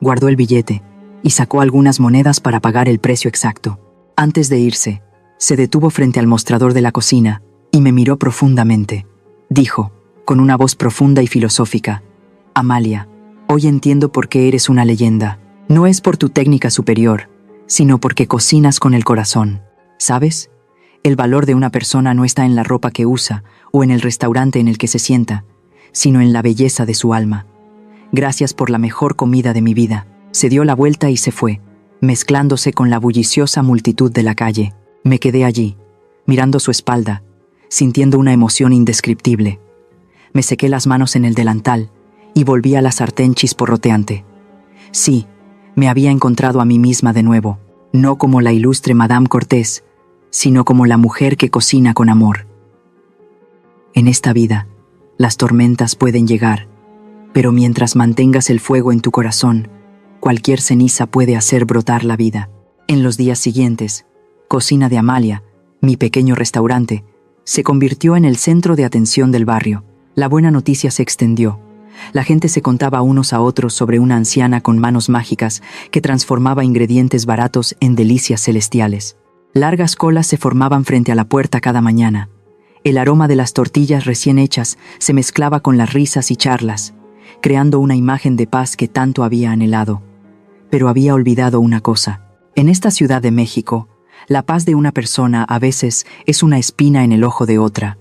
Guardó el billete y sacó algunas monedas para pagar el precio exacto. Antes de irse, se detuvo frente al mostrador de la cocina y me miró profundamente. Dijo, con una voz profunda y filosófica: «Amalia, hoy entiendo por qué eres una leyenda. No es por tu técnica superior, sino porque cocinas con el corazón. ¿Sabes? El valor de una persona no está en la ropa que usa o en el restaurante en el que se sienta, sino en la belleza de su alma. Gracias por la mejor comida de mi vida». Se dio la vuelta y se fue, mezclándose con la bulliciosa multitud de la calle. Me quedé allí, mirando su espalda, sintiendo una emoción indescriptible. Me sequé las manos en el delantal y volví a la sartén chisporroteante. Sí, me había encontrado a mí misma de nuevo, no como la ilustre Madame Cortés, sino como la mujer que cocina con amor. En esta vida, las tormentas pueden llegar, pero mientras mantengas el fuego en tu corazón, cualquier ceniza puede hacer brotar la vida. En los días siguientes, Cocina de Amalia, mi pequeño restaurante, se convirtió en el centro de atención del barrio. La buena noticia se extendió. La gente se contaba unos a otros sobre una anciana con manos mágicas que transformaba ingredientes baratos en delicias celestiales. Largas colas se formaban frente a la puerta cada mañana. El aroma de las tortillas recién hechas se mezclaba con las risas y charlas, creando una imagen de paz que tanto había anhelado. Pero había olvidado una cosa. En esta Ciudad de México, la paz de una persona a veces es una espina en el ojo de otra.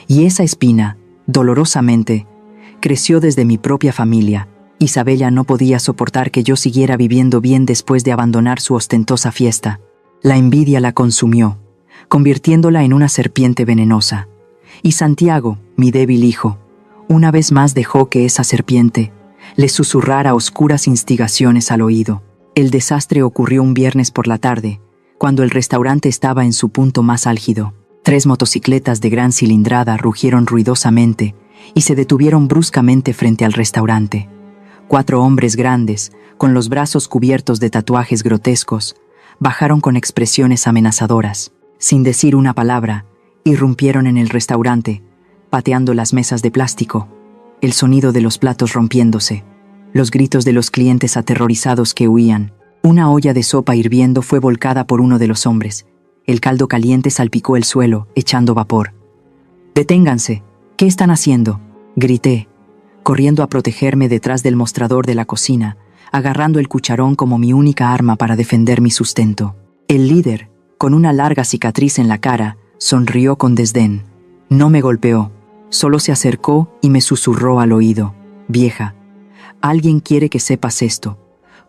Y esa espina, dolorosamente, creció desde mi propia familia. Isabella no podía soportar que yo siguiera viviendo bien después de abandonar su ostentosa fiesta. La envidia la consumió, convirtiéndola en una serpiente venenosa. Y Santiago, mi débil hijo, una vez más dejó que esa serpiente le susurrara oscuras instigaciones al oído. El desastre ocurrió un viernes por la tarde, cuando el restaurante estaba en su punto más álgido. 3 motocicletas de gran cilindrada rugieron ruidosamente y se detuvieron bruscamente frente al restaurante. 4 hombres grandes, con los brazos cubiertos de tatuajes grotescos, bajaron con expresiones amenazadoras. Sin decir una palabra, irrumpieron en el restaurante, pateando las mesas de plástico, el sonido de los platos rompiéndose, los gritos de los clientes aterrorizados que huían. Una olla de sopa hirviendo fue volcada por uno de los hombres. El caldo caliente salpicó el suelo, echando vapor. «¡Deténganse! ¿Qué están haciendo?», grité, corriendo a protegerme detrás del mostrador de la cocina, agarrando el cucharón como mi única arma para defender mi sustento. El líder, con una larga cicatriz en la cara, sonrió con desdén. No me golpeó, solo se acercó y me susurró al oído: «Vieja, alguien quiere que sepas esto.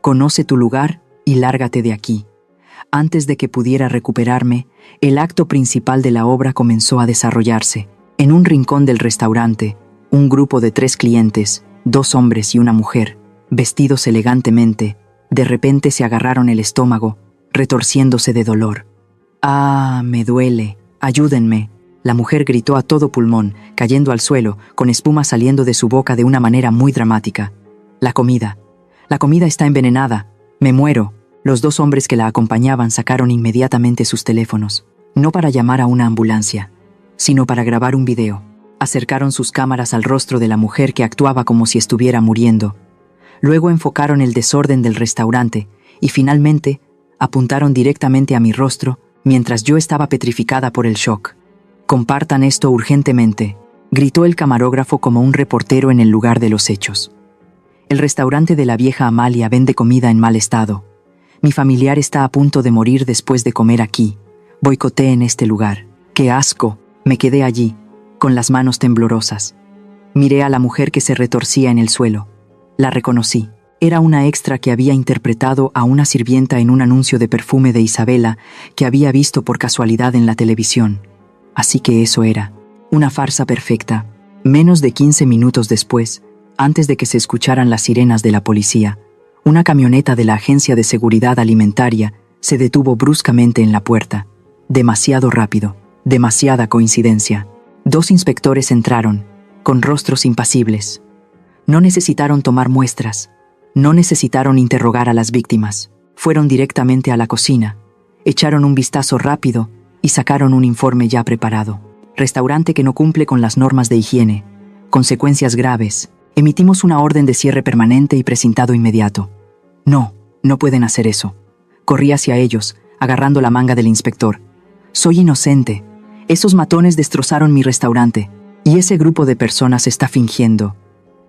Conoce tu lugar y lárgate de aquí». Antes de que pudiera recuperarme, el acto principal de la obra comenzó a desarrollarse. En un rincón del restaurante, un grupo de 3 clientes, 2 hombres y una mujer, vestidos elegantemente, de repente se agarraron el estómago, retorciéndose de dolor. «¡Ah, me duele! ¡Ayúdenme!», la mujer gritó a todo pulmón, cayendo al suelo, con espuma saliendo de su boca de una manera muy dramática. «La comida está envenenada. Me muero». Los 2 hombres que la acompañaban sacaron inmediatamente sus teléfonos, no para llamar a una ambulancia, sino para grabar un video. Acercaron sus cámaras al rostro de la mujer que actuaba como si estuviera muriendo. Luego enfocaron el desorden del restaurante y finalmente apuntaron directamente a mi rostro mientras yo estaba petrificada por el shock. «Compartan esto urgentemente», gritó el camarógrafo como un reportero en el lugar de los hechos. «El restaurante de la vieja Amalia vende comida en mal estado. Mi familiar está a punto de morir después de comer aquí. Boicoteen este lugar». «¡Qué asco!», me quedé allí, con las manos temblorosas. Miré a la mujer que se retorcía en el suelo. La reconocí. Era una extra que había interpretado a una sirvienta en un anuncio de perfume de Isabela que había visto por casualidad en la televisión. Así que eso era una farsa perfecta. Menos de 15 minutos después, antes de que se escucharan las sirenas de la policía, una camioneta de la Agencia de Seguridad Alimentaria se detuvo bruscamente en la puerta. Demasiado rápido, demasiada coincidencia. 2 inspectores entraron, con rostros impasibles. No necesitaron tomar muestras, no necesitaron interrogar a las víctimas. Fueron directamente a la cocina, echaron un vistazo rápido y sacaron un informe ya preparado. «Restaurante que no cumple con las normas de higiene. Consecuencias graves. Emitimos una orden de cierre permanente y precintado inmediato». «No, no pueden hacer eso». Corrí hacia ellos, agarrando la manga del inspector. «Soy inocente. Esos matones destrozaron mi restaurante. Y ese grupo de personas está fingiendo.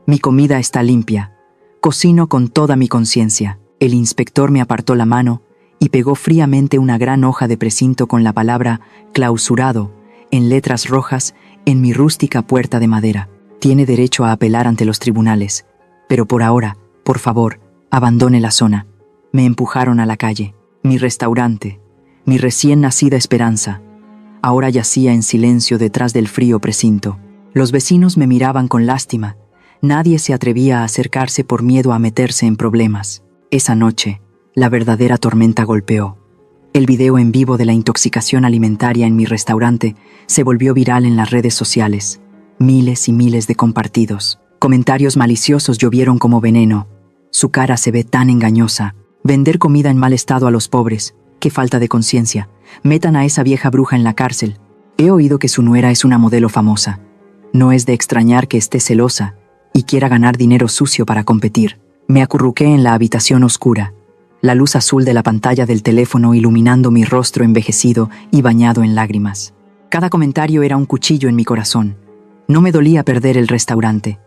Mi comida está limpia. Cocino con toda mi conciencia». El inspector me apartó la mano y pegó fríamente una gran hoja de precinto con la palabra «clausurado» en letras rojas en mi rústica puerta de madera. «Tiene derecho a apelar ante los tribunales, pero por ahora, por favor, abandone la zona». Me empujaron a la calle. Mi restaurante, mi recién nacida esperanza, ahora yacía en silencio detrás del frío precinto. Los vecinos me miraban con lástima. Nadie se atrevía a acercarse por miedo a meterse en problemas. Esa noche, la verdadera tormenta golpeó. El video en vivo de la intoxicación alimentaria en mi restaurante se volvió viral en las redes sociales. Miles y miles de compartidos. Comentarios maliciosos llovieron como veneno. «Su cara se ve tan engañosa. Vender comida en mal estado a los pobres. ¡Qué falta de conciencia! Metan a esa vieja bruja en la cárcel. He oído que su nuera es una modelo famosa. No es de extrañar que esté celosa y quiera ganar dinero sucio para competir». Me acurruqué en la habitación oscura, la luz azul de la pantalla del teléfono iluminando mi rostro envejecido y bañado en lágrimas. Cada comentario era un cuchillo en mi corazón. No me dolía perder el restaurante.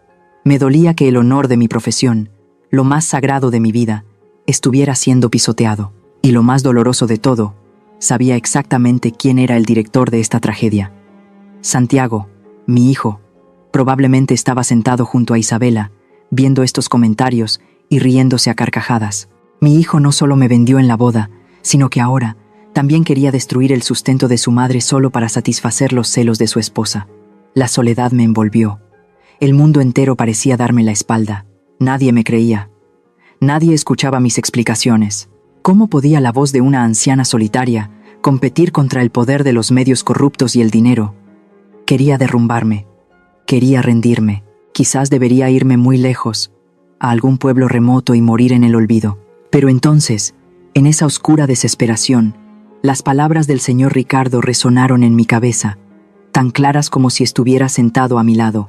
Me dolía que el honor de mi profesión, lo más sagrado de mi vida, estuviera siendo pisoteado. Y lo más doloroso de todo, sabía exactamente quién era el director de esta tragedia. Santiago, mi hijo, probablemente estaba sentado junto a Isabela, viendo estos comentarios y riéndose a carcajadas. Mi hijo no solo me vendió en la boda, sino que ahora también quería destruir el sustento de su madre solo para satisfacer los celos de su esposa. La soledad me envolvió. El mundo entero parecía darme la espalda. Nadie me creía. Nadie escuchaba mis explicaciones. ¿Cómo podía la voz de una anciana solitaria competir contra el poder de los medios corruptos y el dinero? Quería derrumbarme. Quería rendirme. Quizás debería irme muy lejos, a algún pueblo remoto y morir en el olvido. Pero entonces, En esa oscura desesperación, las palabras del señor Ricardo resonaron en mi cabeza, tan claras como si estuviera sentado a mi lado.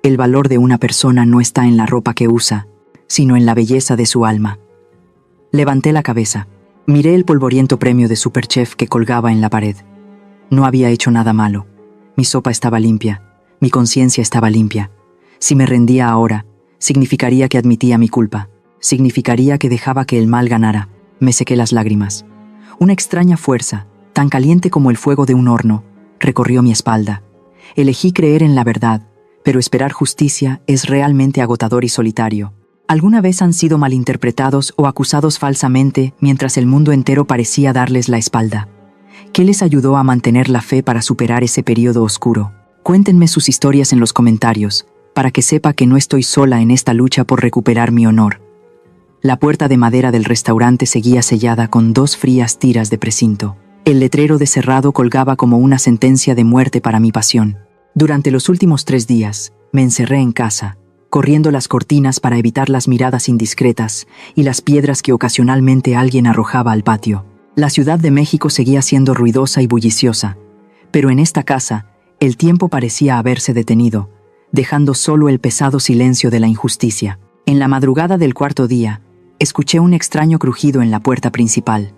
El valor de una persona no está en la ropa que usa, sino en la belleza de su alma. Levanté la cabeza. Miré el polvoriento premio de Superchef que colgaba en la pared. No había hecho nada malo. Mi sopa estaba limpia. Mi conciencia estaba limpia. Si me rendía ahora, significaría que admitía mi culpa. Significaría que dejaba que el mal ganara. Me sequé las lágrimas. Una extraña fuerza, tan caliente como el fuego de un horno, recorrió mi espalda. Elegí creer en la verdad, pero esperar justicia es realmente agotador y solitario. ¿Alguna vez han sido malinterpretados o acusados falsamente mientras el mundo entero parecía darles la espalda? ¿Qué les ayudó a mantener la fe para superar ese periodo oscuro? Cuéntenme sus historias en los comentarios, para que sepa que no estoy sola en esta lucha por recuperar mi honor. La puerta de madera del restaurante seguía sellada con 2 frías tiras de precinto. El letrero de cerrado colgaba como una sentencia de muerte para mi pasión. Durante los últimos 3 días, me encerré en casa, corriendo las cortinas para evitar las miradas indiscretas y las piedras que ocasionalmente alguien arrojaba al patio. La Ciudad de México seguía siendo ruidosa y bulliciosa, pero en esta casa, el tiempo parecía haberse detenido, dejando solo el pesado silencio de la injusticia. En la madrugada del 4.º día, escuché un extraño crujido en la puerta principal.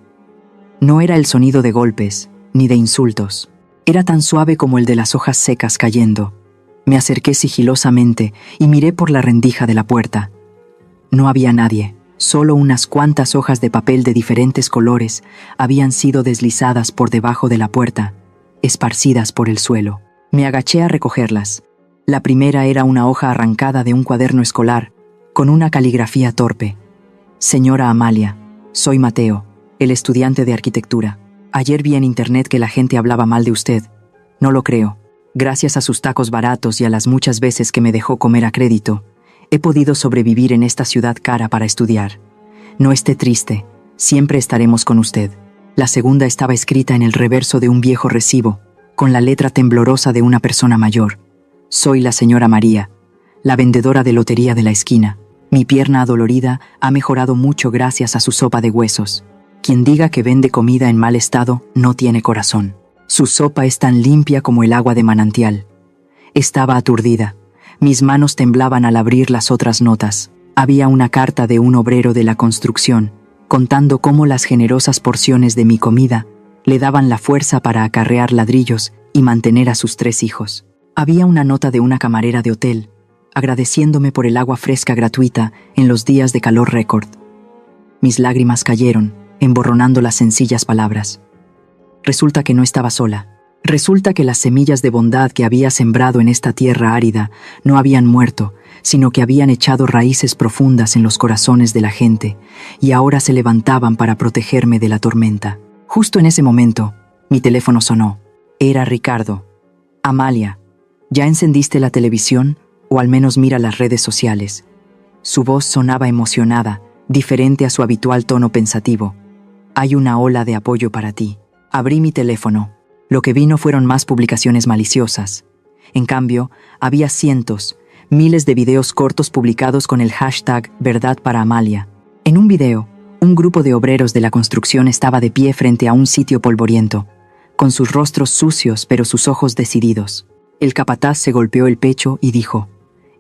No era el sonido de golpes, ni de insultos. Era tan suave como el de las hojas secas cayendo. Me acerqué sigilosamente y miré por la rendija de la puerta. No había nadie, solo unas cuantas hojas de papel de diferentes colores habían sido deslizadas por debajo de la puerta, esparcidas por el suelo. Me agaché a recogerlas. La primera era una hoja arrancada de un cuaderno escolar, con una caligrafía torpe. Señora Amalia, soy Mateo, el estudiante de arquitectura. Ayer vi en internet que la gente hablaba mal de usted. No lo creo. Gracias a sus tacos baratos y a las muchas veces que me dejó comer a crédito, he podido sobrevivir en esta ciudad cara para estudiar. No esté triste, siempre estaremos con usted. La segunda estaba escrita en el reverso de un viejo recibo, con la letra temblorosa de una persona mayor. Soy la señora María, la vendedora de lotería de la esquina. Mi pierna adolorida ha mejorado mucho gracias a su sopa de huesos. Quien diga que vende comida en mal estado no tiene corazón. Su sopa es tan limpia como el agua de manantial. Estaba aturdida. Mis manos temblaban al abrir las otras notas. Había una carta de un obrero de la construcción, contando cómo las generosas porciones de mi comida le daban la fuerza para acarrear ladrillos y mantener a sus 3 hijos. Había una nota de una camarera de hotel, agradeciéndome por el agua fresca gratuita en los días de calor récord. Mis lágrimas cayeron, emborronando las sencillas palabras. Resulta que no estaba sola. Resulta que las semillas de bondad que había sembrado en esta tierra árida no habían muerto, sino que habían echado raíces profundas en los corazones de la gente, y ahora se levantaban para protegerme de la tormenta. Justo en ese momento, mi teléfono sonó. Era Ricardo. Amalia, ¿ya encendiste la televisión? O al menos mira las redes sociales. Su voz sonaba emocionada, diferente a su habitual tono pensativo. Hay una ola de apoyo para ti. Abrí mi teléfono. Lo que vi no fueron más publicaciones maliciosas. En cambio, había cientos, miles de videos cortos publicados con el hashtag Verdad para Amalia. En un video, un grupo de obreros de la construcción estaba de pie frente a un sitio polvoriento, con sus rostros sucios pero sus ojos decididos. El capataz se golpeó el pecho y dijo: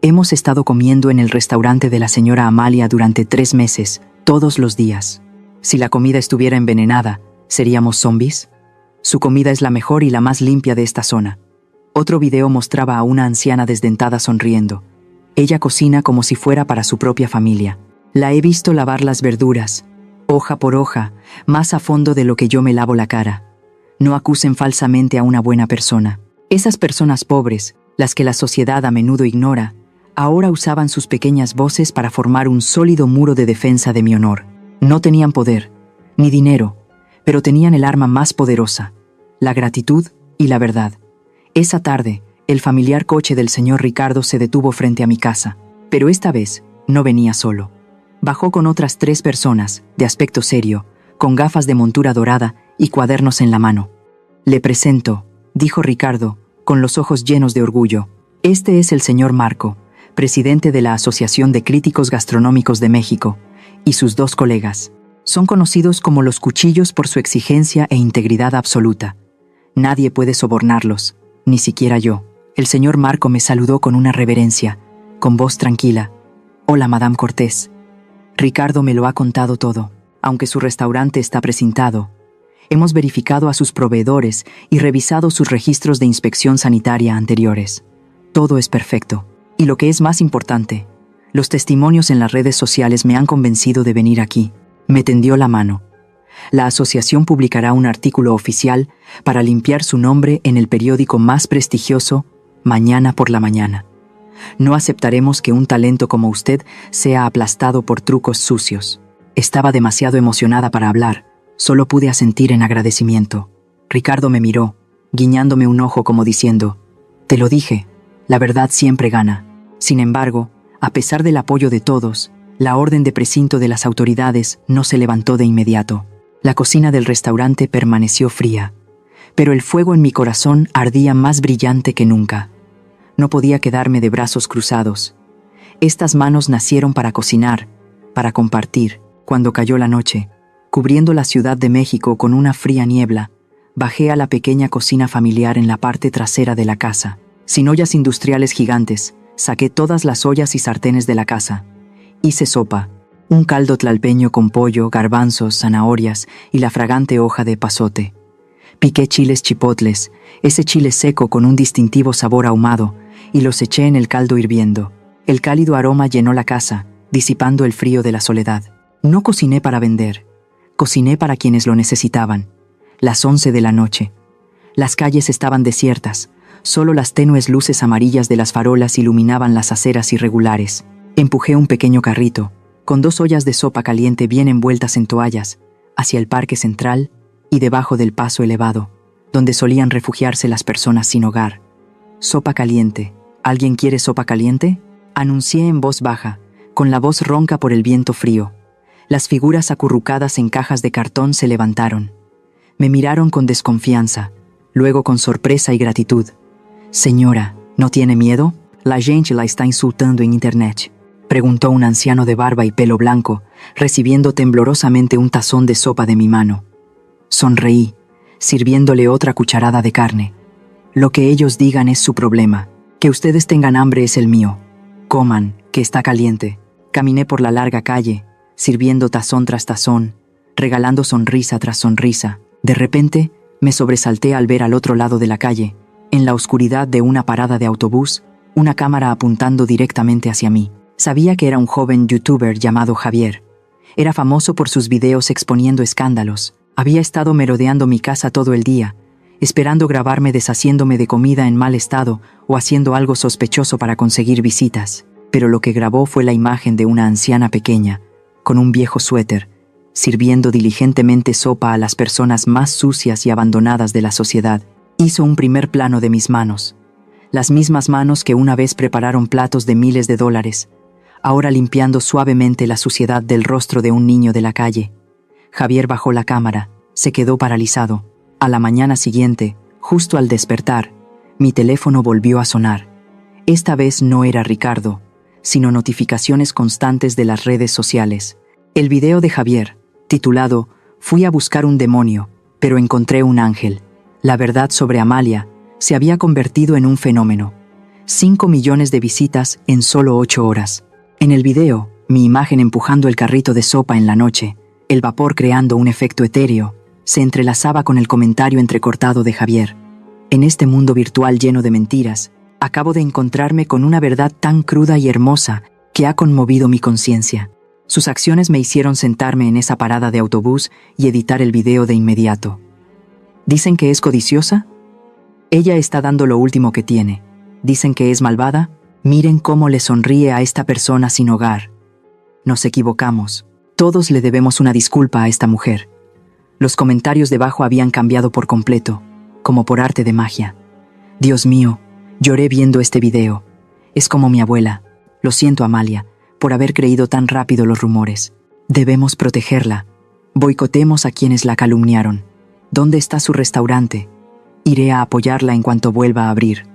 «Hemos estado comiendo en el restaurante de la señora Amalia durante 3 meses, todos los días. Si la comida estuviera envenenada, ¿seríamos zombies? Su comida es la mejor y la más limpia de esta zona». Otro video mostraba a una anciana desdentada sonriendo. Ella cocina como si fuera para su propia familia. La he visto lavar las verduras, hoja por hoja, más a fondo de lo que yo me lavo la cara. No acusen falsamente a una buena persona. Esas personas pobres, las que la sociedad a menudo ignora, ahora usaban sus pequeñas voces para formar un sólido muro de defensa de mi honor. No tenían poder, ni dinero, pero tenían el arma más poderosa, la gratitud y la verdad. Esa tarde, el familiar coche del señor Ricardo se detuvo frente a mi casa, pero esta vez no venía solo. Bajó con otras 3 personas, de aspecto serio, con gafas de montura dorada y cuadernos en la mano. «Le presento», dijo Ricardo, con los ojos llenos de orgullo. «Este es el señor Marco, presidente de la Asociación de Críticos Gastronómicos de México, y sus 2 colegas. Son conocidos como los cuchillos por su exigencia e integridad absoluta. Nadie puede sobornarlos, ni siquiera yo. El señor Marco me saludó con una reverencia, con voz tranquila. «Hola, Madame Cortés. Ricardo me lo ha contado todo. Aunque su restaurante está precintado, hemos verificado a sus proveedores y revisado sus registros de inspección sanitaria anteriores. Todo es perfecto. Y lo que es más importante, los testimonios en las redes sociales me han convencido de venir aquí». Me tendió la mano. La asociación publicará un artículo oficial para limpiar su nombre en el periódico más prestigioso mañana por la mañana. No aceptaremos que un talento como usted sea aplastado por trucos sucios. Estaba demasiado emocionada para hablar. Solo pude asentir en agradecimiento. Ricardo me miró, guiñándome un ojo como diciendo: «Te lo dije, la verdad siempre gana». Sin embargo, a pesar del apoyo de todos, la orden de precinto de las autoridades no se levantó de inmediato. La cocina del restaurante permaneció fría, pero el fuego en mi corazón ardía más brillante que nunca. No podía quedarme de brazos cruzados. Estas manos nacieron para cocinar, para compartir. Cuando cayó la noche, cubriendo la Ciudad de México con una fría niebla, bajé a la pequeña cocina familiar en la parte trasera de la casa. Sin ollas industriales gigantes, saqué todas las ollas y sartenes de la casa. Hice sopa, un caldo tlalpeño con pollo, garbanzos, zanahorias y la fragante hoja de epazote. Piqué chiles chipotles, ese chile seco con un distintivo sabor ahumado, y los eché en el caldo hirviendo. El cálido aroma llenó la casa, disipando el frío de la soledad. No cociné para vender, cociné para quienes lo necesitaban. Las 11 de la noche. Las calles estaban desiertas, solo las tenues luces amarillas de las farolas iluminaban las aceras irregulares. Empujé un pequeño carrito, con 2 ollas de sopa caliente bien envueltas en toallas, hacia el parque central y debajo del paso elevado, donde solían refugiarse las personas sin hogar. «Sopa caliente. ¿Alguien quiere sopa caliente?», anuncié en voz baja, con la voz ronca por el viento frío. Las figuras acurrucadas en cajas de cartón se levantaron. Me miraron con desconfianza, luego con sorpresa y gratitud. «Señora, ¿no tiene miedo? La gente la está insultando en internet», preguntó un anciano de barba y pelo blanco, recibiendo temblorosamente un tazón de sopa de mi mano. Sonreí, sirviéndole otra cucharada de carne. «Lo que ellos digan es su problema. Que ustedes tengan hambre es el mío. Coman, que está caliente». Caminé por la larga calle, sirviendo tazón tras tazón, regalando sonrisa tras sonrisa. De repente, me sobresalté al ver al otro lado de la calle, en la oscuridad de una parada de autobús, una cámara apuntando directamente hacia mí. Sabía que era un joven youtuber llamado Javier. Era famoso por sus videos exponiendo escándalos. Había estado merodeando mi casa todo el día, esperando grabarme deshaciéndome de comida en mal estado o haciendo algo sospechoso para conseguir visitas. Pero lo que grabó fue la imagen de una anciana pequeña, con un viejo suéter, sirviendo diligentemente sopa a las personas más sucias y abandonadas de la sociedad. Hizo un primer plano de mis manos. Las mismas manos que una vez prepararon platos de miles de dólares, ahora limpiando suavemente la suciedad del rostro de un niño de la calle. Javier bajó la cámara, se quedó paralizado. A la mañana siguiente, justo al despertar, mi teléfono volvió a sonar. Esta vez no era Ricardo, sino notificaciones constantes de las redes sociales. El video de Javier, titulado «Fui a buscar un demonio, pero encontré un ángel». La verdad sobre Amalia se había convertido en un fenómeno. 5 millones de visitas en solo 8 horas. En el video, mi imagen empujando el carrito de sopa en la noche, el vapor creando un efecto etéreo, se entrelazaba con el comentario entrecortado de Javier. En este mundo virtual lleno de mentiras, acabo de encontrarme con una verdad tan cruda y hermosa que ha conmovido mi conciencia. Sus acciones me hicieron sentarme en esa parada de autobús y editar el video de inmediato. ¿Dicen que es codiciosa? Ella está dando lo último que tiene. ¿Dicen que es malvada? Miren cómo le sonríe a esta persona sin hogar. Nos equivocamos. Todos le debemos una disculpa a esta mujer. Los comentarios debajo habían cambiado por completo, como por arte de magia. Dios mío, lloré viendo este video. Es como mi abuela. Lo siento, Amalia, por haber creído tan rápido los rumores. Debemos protegerla. Boicotemos a quienes la calumniaron. ¿Dónde está su restaurante? Iré a apoyarla en cuanto vuelva a abrir.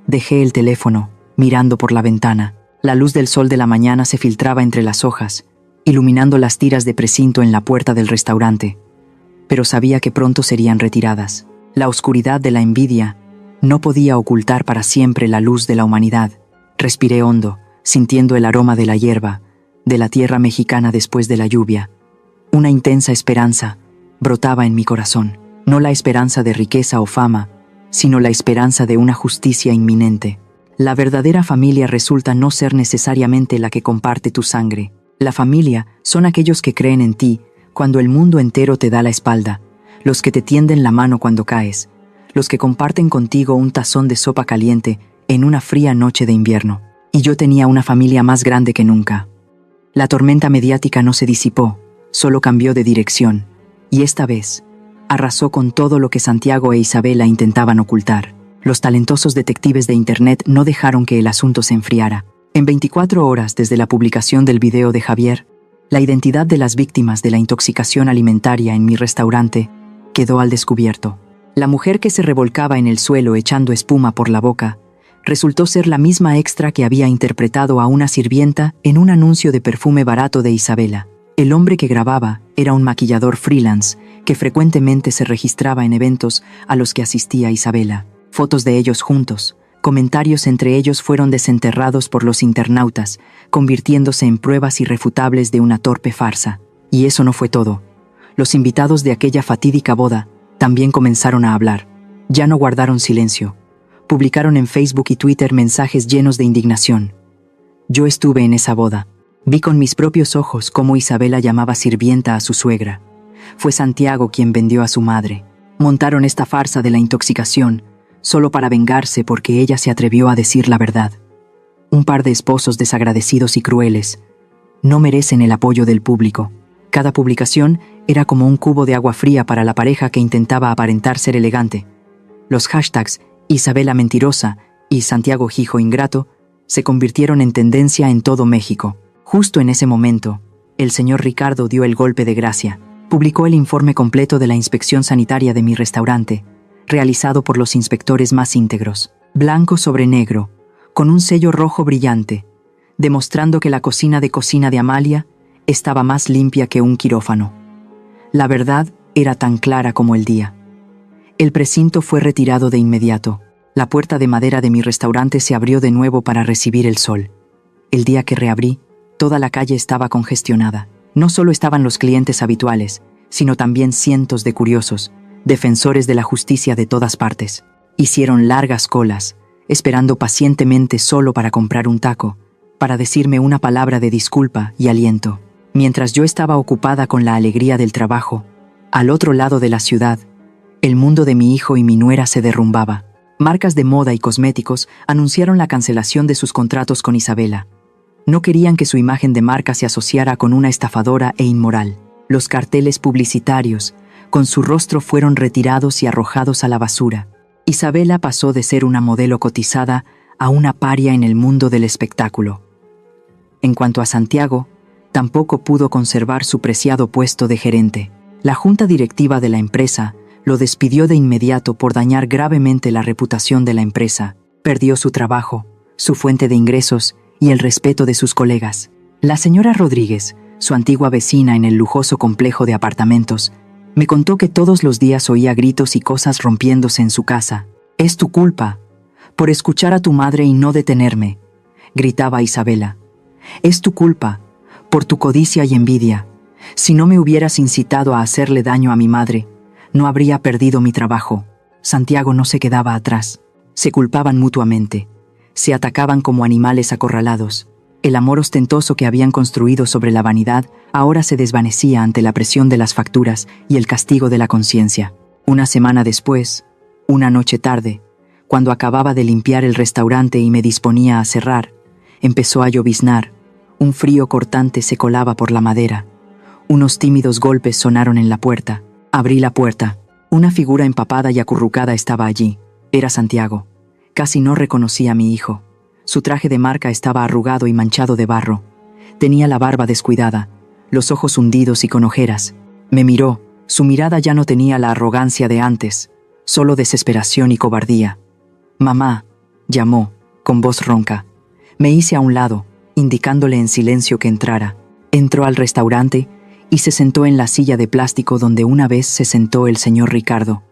Dejé el teléfono, mirando por la ventana. La luz del sol de la mañana se filtraba entre las hojas, iluminando las tiras de precinto en la puerta del restaurante, pero sabía que pronto serían retiradas. La oscuridad de la envidia no podía ocultar para siempre la luz de la humanidad. Respiré hondo, sintiendo el aroma de la hierba, de la tierra mexicana después de la lluvia. Una intensa esperanza brotaba en mi corazón, no la esperanza de riqueza o fama, sino la esperanza de una justicia inminente. La verdadera familia resulta no ser necesariamente la que comparte tu sangre. La familia son aquellos que creen en ti cuando el mundo entero te da la espalda, los que te tienden la mano cuando caes, los que comparten contigo un tazón de sopa caliente en una fría noche de invierno. Y yo tenía una familia más grande que nunca. La tormenta mediática no se disipó, solo cambió de dirección, y esta vez arrasó con todo lo que Santiago e Isabela intentaban ocultar. Los talentosos detectives de Internet no dejaron que el asunto se enfriara. En 24 horas desde la publicación del video de Javier, la identidad de las víctimas de la intoxicación alimentaria en mi restaurante quedó al descubierto. La mujer que se revolcaba en el suelo echando espuma por la boca resultó ser la misma extra que había interpretado a una sirvienta en un anuncio de perfume barato de Isabela. El hombre que grababa era un maquillador freelance que frecuentemente se registraba en eventos a los que asistía Isabela. Fotos de ellos juntos, comentarios entre ellos fueron desenterrados por los internautas, convirtiéndose en pruebas irrefutables de una torpe farsa. Y eso no fue todo. Los invitados de aquella fatídica boda también comenzaron a hablar. Ya no guardaron silencio. Publicaron en Facebook y Twitter mensajes llenos de indignación. Yo estuve en esa boda. Vi con mis propios ojos cómo Isabela llamaba sirvienta a su suegra. Fue Santiago quien vendió a su madre. Montaron esta farsa de la intoxicación solo para vengarse porque ella se atrevió a decir la verdad. Un par de esposos desagradecidos y crueles no merecen el apoyo del público. Cada publicación era como un cubo de agua fría para la pareja que intentaba aparentar ser elegante. Los hashtags Isabela mentirosa y Santiago hijo ingrato se convirtieron en tendencia en todo México. Justo en ese momento, el señor Ricardo dio el golpe de gracia. Publicó el informe completo de la inspección sanitaria de mi restaurante, realizado por los inspectores más íntegros, blanco sobre negro, con un sello rojo brillante, demostrando que la cocina de Amalia estaba más limpia que un quirófano. La verdad era tan clara como el día. El precinto fue retirado de inmediato. La puerta de madera de mi restaurante se abrió de nuevo para recibir el sol. El día que reabrí, toda la calle estaba congestionada. No solo estaban los clientes habituales, sino también cientos de curiosos, defensores de la justicia de todas partes. Hicieron largas colas, esperando pacientemente solo para comprar un taco, para decirme una palabra de disculpa y aliento. Mientras yo estaba ocupada con la alegría del trabajo, al otro lado de la ciudad, el mundo de mi hijo y mi nuera se derrumbaba. Marcas de moda y cosméticos anunciaron la cancelación de sus contratos con Isabela. No querían que su imagen de marca se asociara con una estafadora e inmoral. Los carteles publicitarios, con su rostro, fueron retirados y arrojados a la basura. Isabela pasó de ser una modelo cotizada a una paria en el mundo del espectáculo. En cuanto a Santiago, tampoco pudo conservar su preciado puesto de gerente. La junta directiva de la empresa lo despidió de inmediato por dañar gravemente la reputación de la empresa. Perdió su trabajo, su fuente de ingresos y el respeto de sus colegas. La señora Rodríguez, su antigua vecina en el lujoso complejo de apartamentos, me contó que todos los días oía gritos y cosas rompiéndose en su casa. «Es tu culpa, por escuchar a tu madre y no detenerme», gritaba Isabela. «Es tu culpa, por tu codicia y envidia. Si no me hubieras incitado a hacerle daño a mi madre, no habría perdido mi trabajo». Santiago no se quedaba atrás. Se culpaban mutuamente. Se atacaban como animales acorralados. El amor ostentoso que habían construido sobre la vanidad ahora se desvanecía ante la presión de las facturas y el castigo de la conciencia. Una semana después, una noche tarde, cuando acababa de limpiar el restaurante y me disponía a cerrar, empezó a lloviznar. Un frío cortante se colaba por la madera. Unos tímidos golpes sonaron en la puerta. Abrí la puerta. Una figura empapada y acurrucada estaba allí. Era Santiago. Casi no reconocí a mi hijo. Su traje de marca estaba arrugado y manchado de barro. Tenía la barba descuidada, los ojos hundidos y con ojeras. Me miró. Su mirada ya no tenía la arrogancia de antes, solo desesperación y cobardía. «Mamá», llamó, con voz ronca. Me hice a un lado, indicándole en silencio que entrara. Entró al restaurante y se sentó en la silla de plástico donde una vez se sentó el señor Ricardo.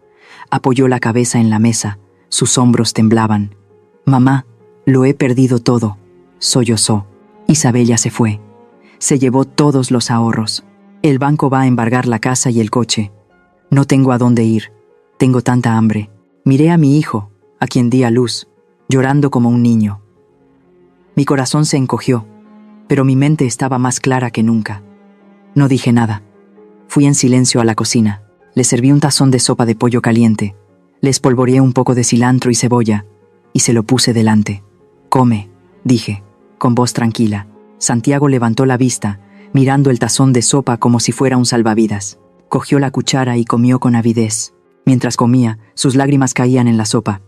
Apoyó la cabeza en la mesa, sus hombros temblaban. «Mamá, lo he perdido todo», sollozó. Isabella se fue. Se llevó todos los ahorros. El banco va a embargar la casa y el coche. No tengo a dónde ir. Tengo tanta hambre. Miré a mi hijo, a quien di a luz, llorando como un niño. Mi corazón se encogió, pero mi mente estaba más clara que nunca. No dije nada. Fui en silencio a la cocina. Le serví un tazón de sopa de pollo caliente. Le espolvoreé un poco de cilantro y cebolla y se lo puse delante. «Come», dije, con voz tranquila. Santiago levantó la vista, mirando el tazón de sopa como si fuera un salvavidas. Cogió la cuchara y comió con avidez. Mientras comía, sus lágrimas caían en la sopa.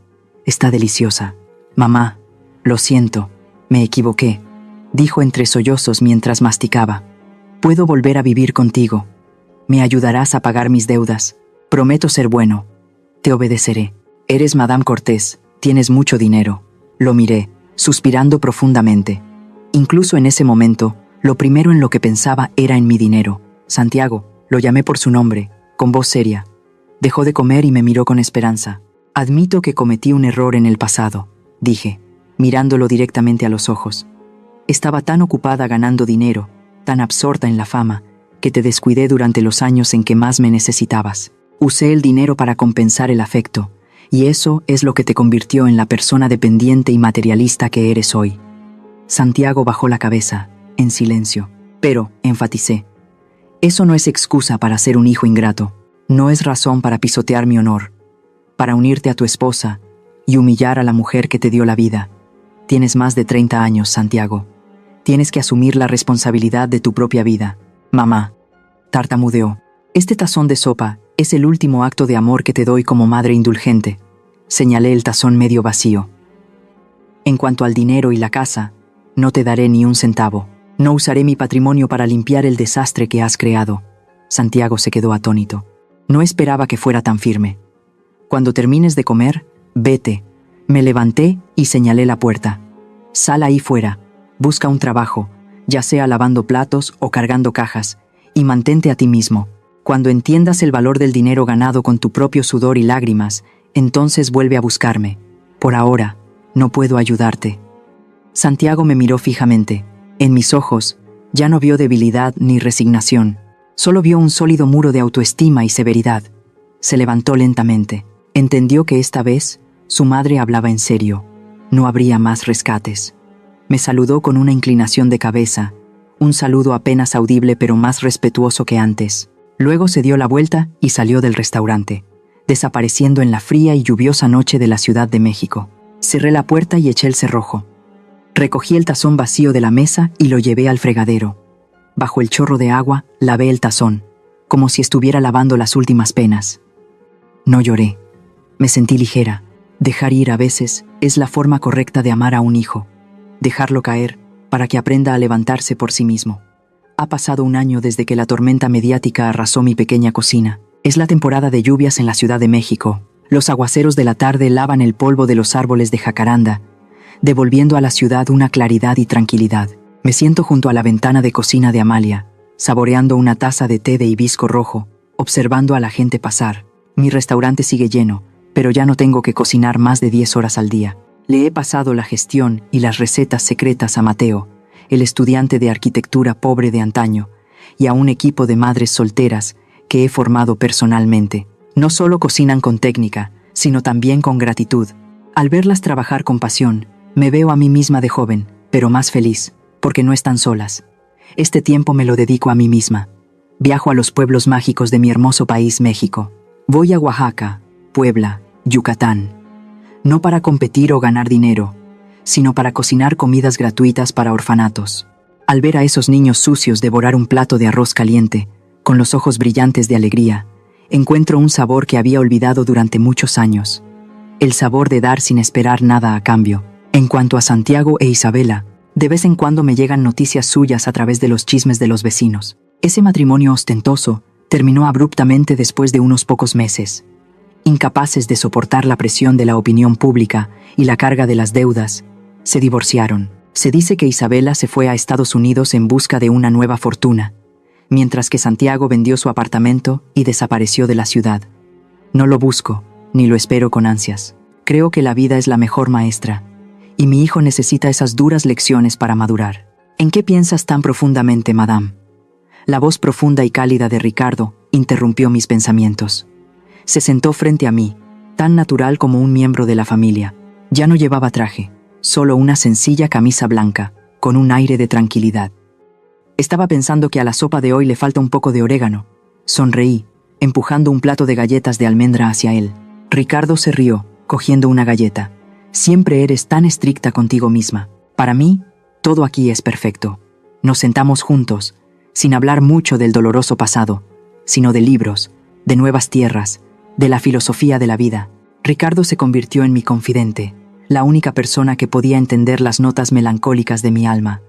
«Está deliciosa. Mamá, lo siento, me equivoqué», dijo entre sollozos mientras masticaba. «Puedo volver a vivir contigo. Me ayudarás a pagar mis deudas. Prometo ser bueno. Te obedeceré. Eres Madame Cortés, tienes mucho dinero». Lo miré, suspirando profundamente. Incluso en ese momento, lo primero en lo que pensaba era en mi dinero. «Santiago», lo llamé por su nombre, con voz seria. Dejó de comer y me miró con esperanza. «Admito que cometí un error en el pasado», dije, mirándolo directamente a los ojos. «Estaba tan ocupada ganando dinero, tan absorta en la fama, que te descuidé durante los años en que más me necesitabas. Usé el dinero para compensar el afecto, y eso es lo que te convirtió en la persona dependiente y materialista que eres hoy». Santiago bajó la cabeza, en silencio. «Pero», enfaticé, «eso no es excusa para ser un hijo ingrato. No es razón para pisotear mi honor, para unirte a tu esposa y humillar a la mujer que te dio la vida. Tienes más de 30 años, Santiago. Tienes que asumir la responsabilidad de tu propia vida». «Mamá», tartamudeó, «este tazón de sopa es el último acto de amor que te doy como madre indulgente». Señalé el tazón medio vacío. «En cuanto al dinero y la casa, no te daré ni un centavo. No usaré mi patrimonio para limpiar el desastre que has creado». Santiago se quedó atónito. No esperaba que fuera tan firme. «Cuando termines de comer, vete». Me levanté y señalé la puerta. «Sal ahí fuera, busca un trabajo, ya sea lavando platos o cargando cajas, y mantente a ti mismo. Cuando entiendas el valor del dinero ganado con tu propio sudor y lágrimas, entonces vuelve a buscarme. Por ahora, no puedo ayudarte». Santiago me miró fijamente. En mis ojos, ya no vio debilidad ni resignación. Solo vio un sólido muro de autoestima y severidad. Se levantó lentamente. Entendió que esta vez, su madre hablaba en serio. No habría más rescates. Me saludó con una inclinación de cabeza, un saludo apenas audible pero más respetuoso que antes. Luego se dio la vuelta y salió del restaurante, desapareciendo en la fría y lluviosa noche de la Ciudad de México. Cerré la puerta y eché el cerrojo. Recogí el tazón vacío de la mesa y lo llevé al fregadero. Bajo el chorro de agua, lavé el tazón, como si estuviera lavando las últimas penas. No lloré. Me sentí ligera. Dejar ir a veces es la forma correcta de amar a un hijo. Dejarlo caer para que aprenda a levantarse por sí mismo. Ha pasado un año desde que la tormenta mediática arrasó mi pequeña cocina. Es la temporada de lluvias en la Ciudad de México. Los aguaceros de la tarde lavan el polvo de los árboles de jacaranda, devolviendo a la ciudad una claridad y tranquilidad. Me siento junto a la ventana de cocina de Amalia, saboreando una taza de té de hibisco rojo, observando a la gente pasar. Mi restaurante sigue lleno, pero ya no tengo que cocinar más de 10 horas al día. Le he pasado la gestión y las recetas secretas a Mateo, el estudiante de arquitectura pobre de antaño, y a un equipo de madres solteras que he formado personalmente. No solo cocinan con técnica, sino también con gratitud. Al verlas trabajar con pasión, me veo a mí misma de joven, pero más feliz, porque no están solas. Este tiempo me lo dedico a mí misma. Viajo a los pueblos mágicos de mi hermoso país, México. Voy a Oaxaca, Puebla, Yucatán. No para competir o ganar dinero, sino para cocinar comidas gratuitas para orfanatos. Al ver a esos niños sucios devorar un plato de arroz caliente, con los ojos brillantes de alegría, encuentro un sabor que había olvidado durante muchos años. El sabor de dar sin esperar nada a cambio. En cuanto a Santiago e Isabela, de vez en cuando me llegan noticias suyas a través de los chismes de los vecinos. Ese matrimonio ostentoso terminó abruptamente después de unos pocos meses. Incapaces de soportar la presión de la opinión pública y la carga de las deudas, se divorciaron. Se dice que Isabela se fue a Estados Unidos en busca de una nueva fortuna, mientras que Santiago vendió su apartamento y desapareció de la ciudad. No lo busco, ni lo espero con ansias. Creo que la vida es la mejor maestra, y mi hijo necesita esas duras lecciones para madurar. ¿En qué piensas tan profundamente, madame? La voz profunda y cálida de Ricardo interrumpió mis pensamientos. Se sentó frente a mí, tan natural como un miembro de la familia. Ya no llevaba traje, solo una sencilla camisa blanca, con un aire de tranquilidad. Estaba pensando que a la sopa de hoy le falta un poco de orégano. Sonreí, empujando un plato de galletas de almendra hacia él. Ricardo se rió, cogiendo una galleta. Siempre eres tan estricta contigo misma. Para mí, todo aquí es perfecto. Nos sentamos juntos, sin hablar mucho del doloroso pasado, sino de libros, de nuevas tierras, de la filosofía de la vida. Ricardo se convirtió en mi confidente, la única persona que podía entender las notas melancólicas de mi alma.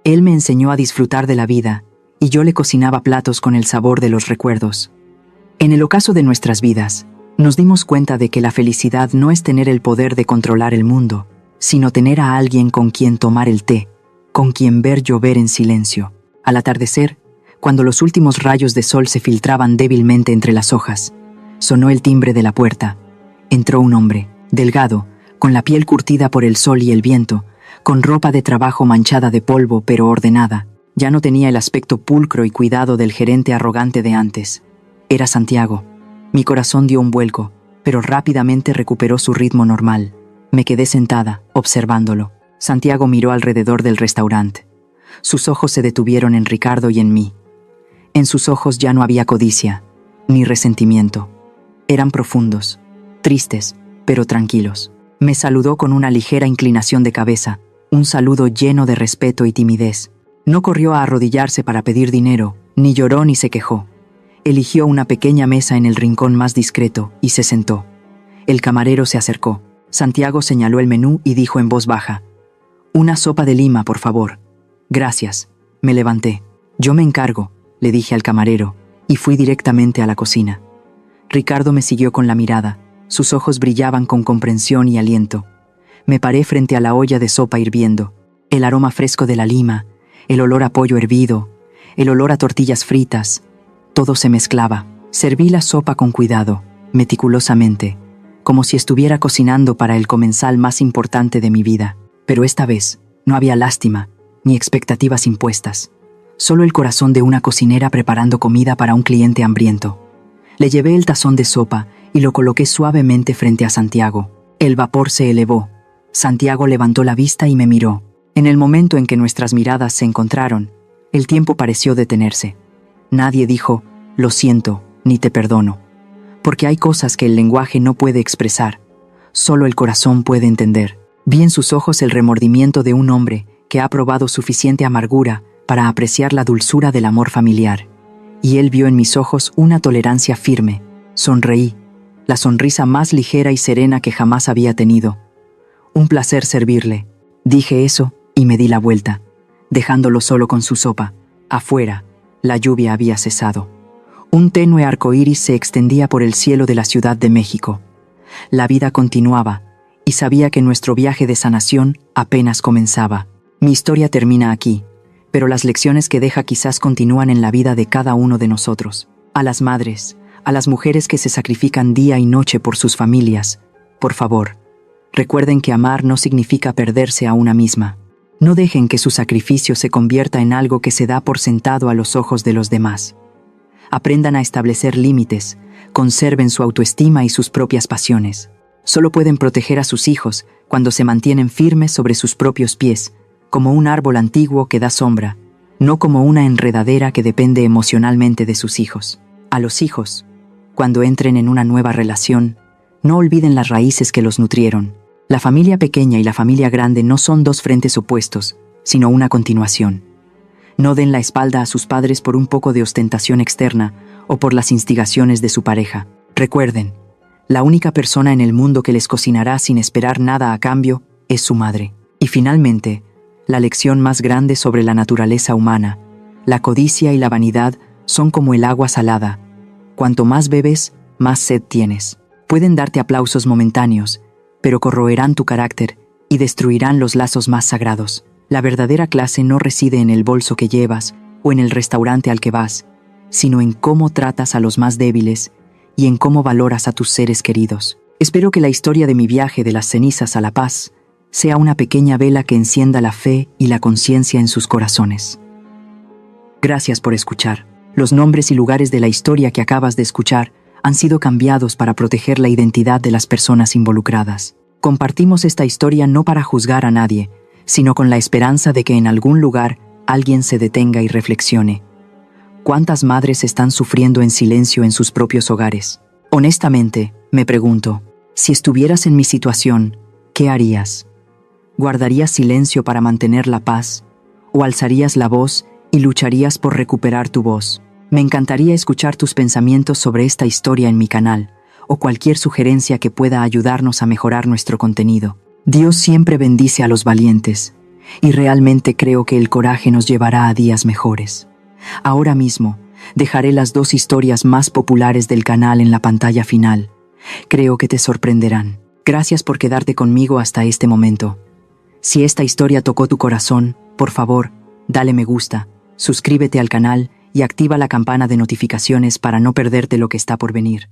Él me enseñó a disfrutar de la vida, y yo le cocinaba platos con el sabor de los recuerdos. En el ocaso de nuestras vidas, nos dimos cuenta de que la felicidad no es tener el poder de controlar el mundo, sino tener a alguien con quien tomar el té, con quien ver llover en silencio. Al atardecer, cuando los últimos rayos de sol se filtraban débilmente entre las hojas, sonó el timbre de la puerta. Entró un hombre, delgado, con la piel curtida por el sol y el viento, con ropa de trabajo manchada de polvo pero ordenada. Ya no tenía el aspecto pulcro y cuidado del gerente arrogante de antes. Era Santiago. Mi corazón dio un vuelco, pero rápidamente recuperó su ritmo normal. Me quedé sentada, observándolo. Santiago miró alrededor del restaurante. Sus ojos se detuvieron en Ricardo y en mí. En sus ojos ya no había codicia, ni resentimiento. Eran profundos, tristes, pero tranquilos. Me saludó con una ligera inclinación de cabeza, un saludo lleno de respeto y timidez. No corrió a arrodillarse para pedir dinero, ni lloró ni se quejó. Eligió una pequeña mesa en el rincón más discreto y se sentó. El camarero se acercó. Santiago señaló el menú y dijo en voz baja: «Una sopa de lima, por favor». «Gracias». Me levanté. «Yo me encargo», le dije al camarero, y fui directamente a la cocina. Ricardo me siguió con la mirada. Sus ojos brillaban con comprensión y aliento. Me paré frente a la olla de sopa hirviendo. El aroma fresco de la lima, el olor a pollo hervido, el olor a tortillas fritas, todo se mezclaba. Serví la sopa con cuidado, meticulosamente, como si estuviera cocinando para el comensal más importante de mi vida. Pero esta vez no había lástima, ni expectativas impuestas. Solo el corazón de una cocinera preparando comida para un cliente hambriento. Le llevé el tazón de sopa y lo coloqué suavemente frente a Santiago. El vapor se elevó. Santiago levantó la vista y me miró. En el momento en que nuestras miradas se encontraron, el tiempo pareció detenerse. Nadie dijo, «Lo siento», ni «te perdono», porque hay cosas que el lenguaje no puede expresar. Solo el corazón puede entender. Vi en sus ojos el remordimiento de un hombre que ha probado suficiente amargura para apreciar la dulzura del amor familiar. Y él vio en mis ojos una tolerancia firme. Sonreí, la sonrisa más ligera y serena que jamás había tenido. «Un placer servirle», dije eso y me di la vuelta, dejándolo solo con su sopa. Afuera, la lluvia había cesado. Un tenue arco iris se extendía por el cielo de la Ciudad de México. La vida continuaba, y sabía que nuestro viaje de sanación apenas comenzaba. Mi historia termina aquí, pero las lecciones que deja quizás continúan en la vida de cada uno de nosotros. A las madres, a las mujeres que se sacrifican día y noche por sus familias, por favor, recuerden que amar no significa perderse a una misma. No dejen que su sacrificio se convierta en algo que se da por sentado a los ojos de los demás. Aprendan a establecer límites, conserven su autoestima y sus propias pasiones. Solo pueden proteger a sus hijos cuando se mantienen firmes sobre sus propios pies, como un árbol antiguo que da sombra, no como una enredadera que depende emocionalmente de sus hijos. A los hijos, cuando entren en una nueva relación, no olviden las raíces que los nutrieron. La familia pequeña y la familia grande no son dos frentes opuestos, sino una continuación. No den la espalda a sus padres por un poco de ostentación externa o por las instigaciones de su pareja. Recuerden, la única persona en el mundo que les cocinará sin esperar nada a cambio es su madre. Y finalmente, la lección más grande sobre la naturaleza humana, la codicia y la vanidad son como el agua salada. Cuanto más bebes, más sed tienes. Pueden darte aplausos momentáneos, pero corroerán tu carácter y destruirán los lazos más sagrados. La verdadera clase no reside en el bolso que llevas o en el restaurante al que vas, sino en cómo tratas a los más débiles y en cómo valoras a tus seres queridos. Espero que la historia de mi viaje de las cenizas a la paz sea una pequeña vela que encienda la fe y la conciencia en sus corazones. Gracias por escuchar. Los nombres y lugares de la historia que acabas de escuchar han sido cambiados para proteger la identidad de las personas involucradas. Compartimos esta historia no para juzgar a nadie, sino con la esperanza de que en algún lugar alguien se detenga y reflexione. ¿Cuántas madres están sufriendo en silencio en sus propios hogares? Honestamente, me pregunto, si estuvieras en mi situación, ¿qué harías? ¿Guardarías silencio para mantener la paz? ¿O alzarías la voz y lucharías por recuperar tu voz? Me encantaría escuchar tus pensamientos sobre esta historia en mi canal, o cualquier sugerencia que pueda ayudarnos a mejorar nuestro contenido. Dios siempre bendice a los valientes, y realmente creo que el coraje nos llevará a días mejores. Ahora mismo, dejaré las 2 historias más populares del canal en la pantalla final. Creo que te sorprenderán. Gracias por quedarte conmigo hasta este momento. Si esta historia tocó tu corazón, por favor, dale me gusta, suscríbete al canal y activa la campana de notificaciones para no perderte lo que está por venir.